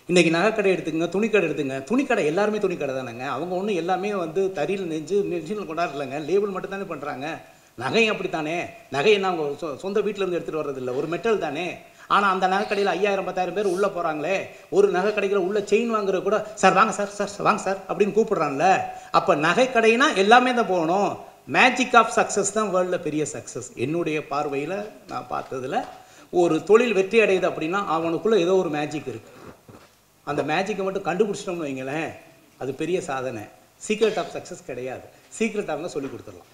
A: இன்றைக்கி நகைக்கடை எடுத்துங்க, துணிக்கடை எடுத்துங்க. துணிக்கடை எல்லாருமே துணிக்கடை தானேங்க, அவங்க ஒன்றும் எல்லாமே வந்து தறியில் நெஞ்சு மிஷினில் கொண்டாடலைங்க, லேபிள் மட்டும் தானே பண்ணுறாங்க. நகையும் அப்படித்தானே, நகையை அவங்க சொந்த வீட்டிலேருந்து எடுத்துகிட்டு வர்றதில்லை, ஒரு மெட்டல் தானே. ஆனால் அந்த நகைக்கடையில் 5000-10,000 பேர் உள்ளே போகிறாங்களே, ஒரு நகைக்கடையில் உள்ள செயின் வாங்குற கூட சார் வாங்க சார், சார் வாங்க சார் அப்படின்னு கூப்பிட்றான்ல. அப்போ நகைக்கடைனா எல்லாமே தான் போகணும். மேஜிக் ஆஃப் சக்ஸஸ் தான் வேர்ல்டில் பெரிய சக்ஸஸ். என்னுடைய பார்வையில் நான் பார்த்ததில் ஒரு தொழில் வெற்றி அடையுது அப்படின்னா அவனுக்குள்ளே ஏதோ ஒரு மேஜிக் இருக்குது. அந்த மேஜிக்கை மட்டும் கண்டுபிடிச்சிட்டோம்னு வைங்களேன், அது பெரிய சாதனை. சீக்ரெட் ஆஃப் சக்ஸஸ் கிடையாது. சீக்ரெட்டாக இருந்தால் சொல்லி கொடுத்துடலாம்.